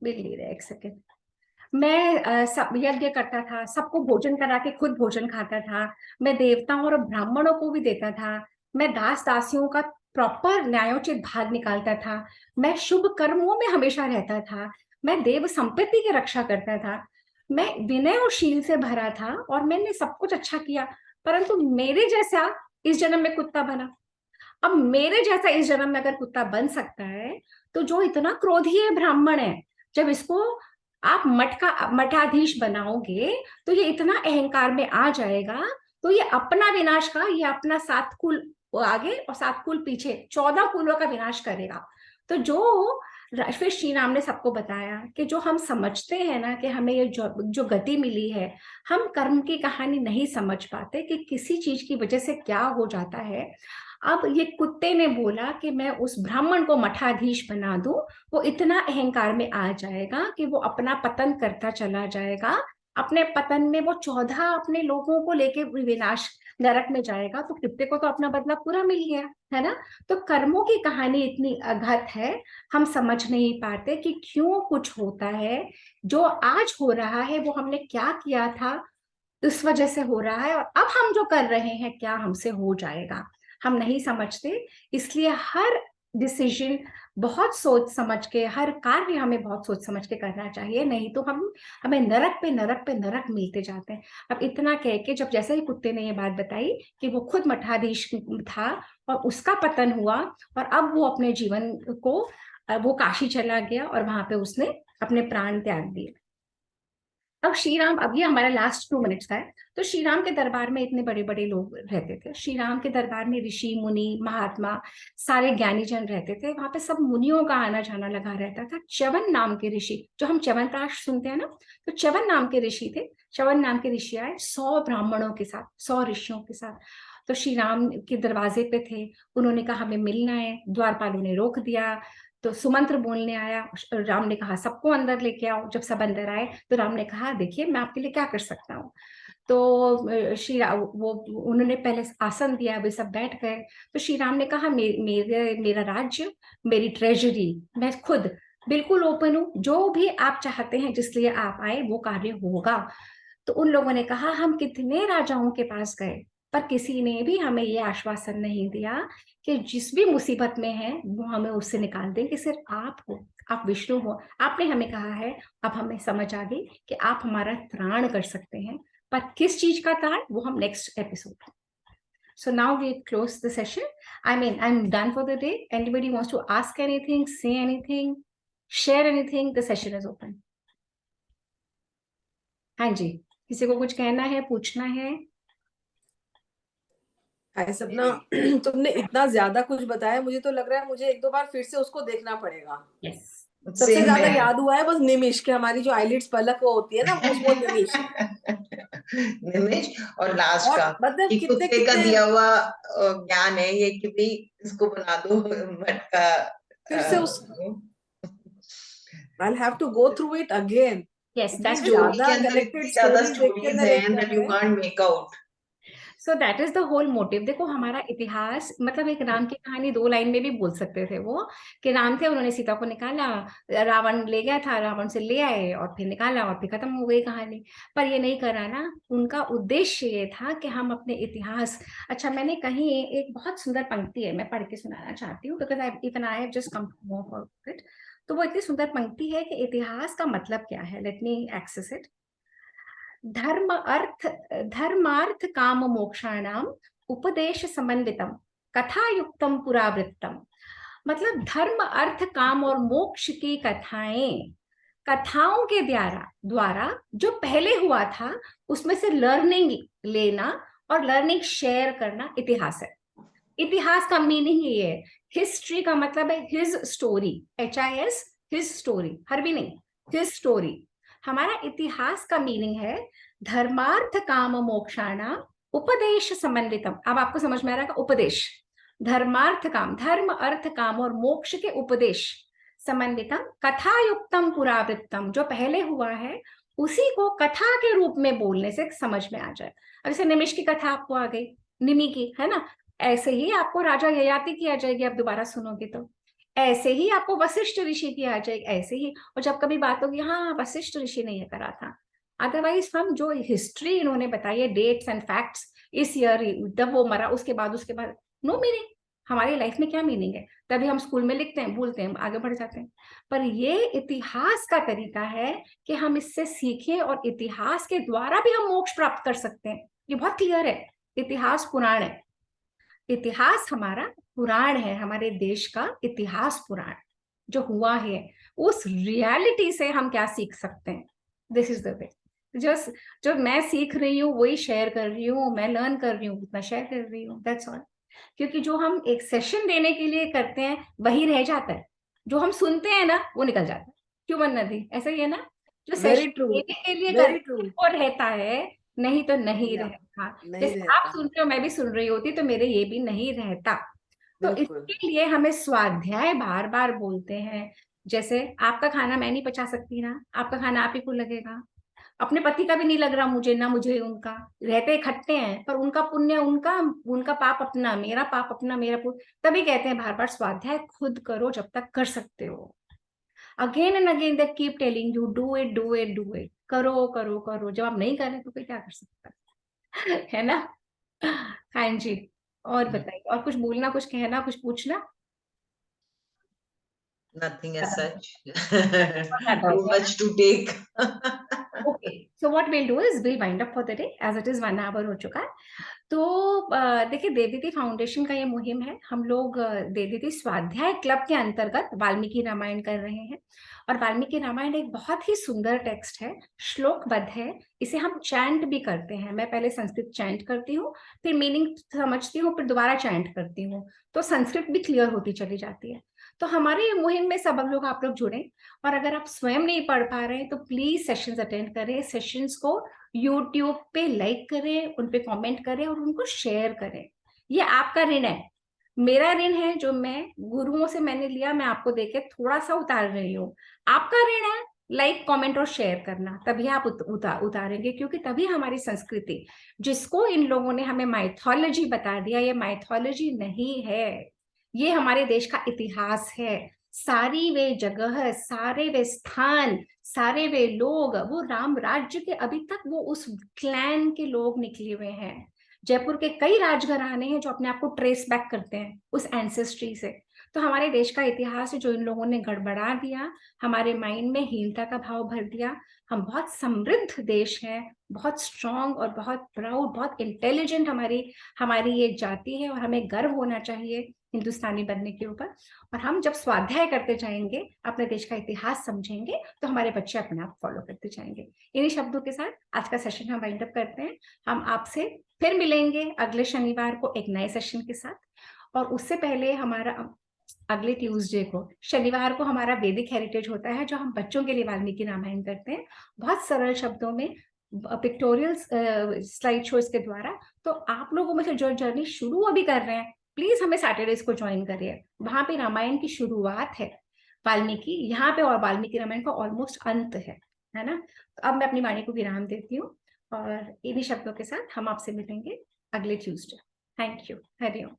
मिल नहीं रहा, एक सेकेंड, मैं सब यज्ञ करता था, सबको भोजन करा के खुद भोजन खाता था, मैं देवताओं और ब्राह्मणों को भी देता था, मैं दास दासियों का प्रॉपर न्यायोचित भाग निकालता था, मैं शुभ कर्मों में हमेशा रहता था, मैं देव संपत्ति की रक्षा करता था, मैं विनय और शील से भरा था और मैंने सब कुछ अच्छा किया, परंतु मेरे जैसा इस जन्म में कुत्ता बना। अब मेरे जैसा इस जन्म में अगर कुत्ता बन सकता है, तो जो इतना क्रोधी है ब्राह्मण है, जब इसको आप मठाधीश बनाओगे तो ये इतना अहंकार में आ जाएगा, तो ये अपना विनाश का, ये अपना 7 कुल आगे और 7 कुल पीछे 14 कुलों का विनाश करेगा। तो जो फिर श्री राम ने सबको बताया कि जो हम समझते हैं ना कि हमें ये जो गति मिली है, हम कर्म की कहानी नहीं समझ पाते कि किसी चीज की वजह से क्या हो जाता है। अब ये कुत्ते ने बोला कि मैं उस ब्राह्मण को मठाधीश बना दूं, वो इतना अहंकार में आ जाएगा कि वो अपना पतन करता चला जाएगा, अपने पतन में वो 14 अपने लोगों को लेके विनाश नरक में जाएगा। तो कुत्ते को तो अपना बदला पूरा मिल गया है ना। तो कर्मों की कहानी इतनी अघत है, हम समझ नहीं पाते कि क्यों कुछ होता है, जो आज हो रहा है वो हमने क्या किया था इस वजह से हो रहा है, और अब हम जो कर रहे हैं क्या हमसे हो जाएगा, हम नहीं समझते। इसलिए हर डिसीजन बहुत सोच समझ के, हर कार्य हमें बहुत सोच समझ के करना चाहिए, नहीं तो हमें नरक पे नरक पे नरक मिलते जाते हैं। अब इतना कह के, जब जैसे ही कुत्ते ने ये बात बताई कि वो खुद मठाधीश था और उसका पतन हुआ, और अब वो अपने जीवन को, वो काशी चला गया और वहां पे उसने अपने प्राण त्याग दिए। अब श्री राम, अब ये हमारा लास्ट 2 मिनट्स का है। तो श्री राम के दरबार में इतने बड़े बड़े लोग रहते थे, श्री राम के दरबार में ऋषि मुनि महात्मा सारे ज्ञानी जन रहते थे, वहां पे सब मुनियों का आना जाना लगा रहता था। च्यवन नाम के ऋषि, जो हम च्यवनप्राश सुनते हैं ना, तो च्यवन नाम के ऋषि थे। च्यवन नाम के ऋषि आए 100 ब्राह्मणों के साथ, 100 ऋषियों के साथ। तो श्री राम के दरवाजे पे थे, उन्होंने कहा हमें मिलना है, द्वारपालों ने रोक दिया। तो सुमंत्र बोलने आया, राम ने कहा सबको अंदर लेके आओ। जब सब अंदर आए तो राम ने कहा देखिए मैं आपके लिए क्या कर सकता हूँ। तो श्री राम, वो उन्होंने पहले आसन दिया, वे सब बैठ गए। तो श्री राम ने कहा मेरा राज्य, मेरी ट्रेजरी, मैं खुद बिल्कुल ओपन हूँ, जो भी आप चाहते हैं जिसलिए आप आए वो कार्य होगा। तो उन लोगों ने कहा हम कितने राजाओं के पास गए, पर किसी ने भी हमें ये आश्वासन नहीं दिया कि जिस भी मुसीबत में है वो हमें उससे निकाल देंगे, सिर्फ आप हो, आप विष्णु हो। आपने हमें कहा है, अब हमें समझ आ गई कि आप हमारा त्राण कर सकते हैं, पर किस चीज का त्राण वो हम next episode. So now we close the session. I mean, I'm done for the day. Anybody wants to ask anything, say anything, share anything, the session is open. हाँ जी, किसी को कुछ कहना है, पूछना है? हाय सपना, तुमने इतना ज्यादा कुछ बताया, मुझे तो लग रहा है मुझे एक दो बार फिर से उसको देखना पड़ेगा। यस। सबसे Same ज्यादा में। याद हुआ है बस निमिष के, हमारी जो आईलिड्स पलक वो होती है ना, वो निमिष। निमिष और लास्ट और का मतलब कि कितने कुत्ते का कितने दिया हुआ ज्ञान है ये कि भाई इसको बना दो मटका। फिर से उस I'll have to go through it again. Yes, इतनी दैट इज स्टोरी के ज्यादा अंदर कनेक्टेड इतनी ज्यादा स्टोरीज एक के स्टोरीज अंदर एक हैं चल दैट यू रहे हैं। Can't make out. So that is the whole motive. देखो हमारा इतिहास, मतलब एक राम की कहानी 2 लाइन में भी बोल सकते थे वो, कि राम थे, उन्होंने सीता को निकाला, रावण ले गया था, रावण से ले आए और फिर निकाला और फिर खत्म हो गई कहानी। पर ये नहीं करा ना, उनका उद्देश्य ये था कि हम अपने इतिहास। अच्छा, मैंने कहीं एक बहुत सुंदर पंक्ति है, मैं पढ़ के सुनाना चाहती हूँ, because I have just come to know for it. तो वो इतनी सुंदर पंक्ति है कि इतिहास का मतलब क्या है। Let me access it. धर्मार्थ काम मोक्षाणाम उपदेश समन्वितम कथायुक्तम पुरावृत्तम। मतलब धर्म, अर्थ, काम और मोक्ष की कथाएं, कथाओं के द्वारा जो पहले हुआ था उसमें से लर्निंग लेना और लर्निंग शेयर करना इतिहास है। इतिहास का मीनिंग ये है, हिस्ट्री का मतलब है his story, HIS, his story, her भी नहीं, हिज स्टोरी। हमारा इतिहास का मीनिंग है धर्मार्थ काम मोक्षाणा उपदेश समन्वितम। अब आपको समझ में आ रहा है, उपदेश, धर्मार्थ काम, धर्म अर्थ काम और मोक्ष के उपदेश, समन्वितम कथायुक्तम पुरावृत्तम, जो पहले हुआ है उसी को कथा के रूप में बोलने से समझ में आ जाए। अब जैसे निमिष की कथा आपको आ गई, निमि की, है ना, ऐसे ही आपको राजा ययाति की आ जाएगी, आप दोबारा सुनोगे तो। ऐसे ही आपको वशिष्ठ ऋषि की आ जाएगी, ऐसे ही। और जब कभी बात होगी, हाँ वशिष्ठ ऋषि ने ये करा था। अदरवाइज हम जो हिस्ट्री इन्होंने बताई है, डेट्स एंड फैक्ट्स, इस ईयर जब वो मरा, उसके बाद नो मीनिंग। हमारी लाइफ में क्या मीनिंग है? तभी हम स्कूल में लिखते हैं, भूलते हैं, आगे बढ़ जाते हैं। पर ये इतिहास का तरीका है कि हम इससे सीखें और इतिहास के द्वारा भी हम मोक्ष प्राप्त कर सकते हैं। ये बहुत क्लियर है। इतिहास पुराण है, इतिहास हमारा पुराण है, हमारे देश का इतिहास पुराण जो हुआ है, उस रियलिटी से हम क्या सीख सकते हैं। This is the way. जो जो मैं सीख रही हूँ वही शेयर कर रही हूँ, मैं लर्न कर रही हूँ उतना शेयर कर रही हूँ, दैट्स ऑल। क्योंकि जो हम एक सेशन देने के लिए करते हैं वही रह जाता है, जो हम सुनते हैं ना वो निकल जाता है। क्यों बन नदी, ऐसा ही है ना, जो वेरी सेशन ट्रू, देने के लिए वेरी करते ट्रू। हैं वो रहता है, नहीं तो नहीं या रहता। नहीं जैसे आप रहता, सुन रहे हो, मैं भी सुन रही होती तो मेरे ये भी नहीं रहता। तो बिल्कुल। इसके लिए हमें स्वाध्याय बार बार बोलते हैं। जैसे आपका खाना मैं नहीं पचा सकती ना, आपका खाना आप ही को लगेगा, अपने पति का भी नहीं लग रहा मुझे, ना मुझे उनका, रहते इकट्ठे हैं पर उनका पुण्य उनका, उनका पाप अपना, मेरा पाप अपना, मेरा पुण्य। तभी कहते हैं बार बार स्वाध्याय खुद करो जब तक कर सकते हो। Again and again they keep telling you do it, do it, do it, करो करो करो। जब आप नहीं कर रहे तो कोई क्या कर सकता है ना। हाँ जी, और बताइए, और कुछ बोलना, कुछ कहना, कुछ पूछना? Nothing as such. Bye. Too much to take. Okay, so what we'll do is we'll wind up for the day as it is 1 hour हो चुका है। तो देखिए, देवदीति फाउंडेशन का ये मुहिम है, हम लोग देवदीति स्वाध्याय क्लब के अंतर्गत वाल्मीकि रामायण कर रहे हैं। और वाल्मीकि रामायण एक बहुत ही सुंदर टेक्स्ट है, श्लोकबद्ध है, इसे हम चैंट भी करते हैं। मैं पहले संस्कृत चैंट करती हूँ, फिर मीनिंग समझती हूँ, फिर दोबारा चैंट करती हूँ, तो संस्कृत भी क्लियर होती चली जाती है। तो हमारे मुहिम में सब लोग, आप लोग जुड़े। और अगर आप स्वयं नहीं पढ़ पा रहे हैं तो प्लीज सेशंस अटेंड करें, सेशंस को यूट्यूब पे लाइक करें, उन पे कमेंट करें और उनको शेयर करें। ये आपका ऋण है, मेरा ऋण है, जो मैं गुरुओं से मैंने लिया, मैं आपको देके थोड़ा सा उतार रही हूँ। आपका ऋण है लाइक, कमेंट और शेयर करना, तभी आप उतारेंगे। क्योंकि तभी हमारी संस्कृति, जिसको इन लोगों ने हमें माइथोलॉजी बता दिया, ये माइथोलॉजी नहीं है, ये हमारे देश का इतिहास है। सारी वे जगह, सारे वे स्थान, सारे वे लोग, वो राम राज्य के अभी तक वो उस क्लैन के लोग निकले हुए हैं। जयपुर के कई राजघराने हैं जो अपने आप को ट्रेस बैक करते हैं उस एंसेस्ट्री से। तो हमारे देश का इतिहास है जो इन लोगों ने गड़बड़ा दिया, हमारे माइंड में हीनता का भाव भर दिया। हम बहुत समृद्ध देश है, बहुत स्ट्रांग और बहुत प्राउड, बहुत इंटेलिजेंट हमारी हमारी ये जाति है, और हमें गर्व होना चाहिए हिंदुस्तानी बनने के ऊपर। और हम जब स्वाध्याय करते जाएंगे, अपने देश का इतिहास समझेंगे, तो हमारे बच्चे अपने आप फॉलो करते जाएंगे। इन्हीं शब्दों के साथ आज का सेशन हम वाइंड अप करते हैं। हम आपसे फिर मिलेंगे अगले शनिवार को एक नए सेशन के साथ। और उससे पहले हमारा अगले ट्यूसडे को, शनिवार को हमारा वैदिक हेरिटेज होता है, जो हम बच्चों के लिए वाल्मीकि रामायण करते हैं, बहुत सरल शब्दों में, पिक्टोरियल स्लाइड शोज के द्वारा। तो आप लोगों में से जो जर्नी शुरू अभी कर रहे हैं, प्लीज हमें सैटरडेज को ज्वाइन करिए। वहां पे रामायण की शुरुआत है वाल्मीकि, यहाँ पे और वाल्मीकि रामायण का ऑलमोस्ट अंत है ना। तो अब मैं अपनी वाणी को विराम देती हूँ और इन्हीं शब्दों के साथ हम आपसे मिलेंगे अगले ट्यूसडे। Thank you. हरिओम।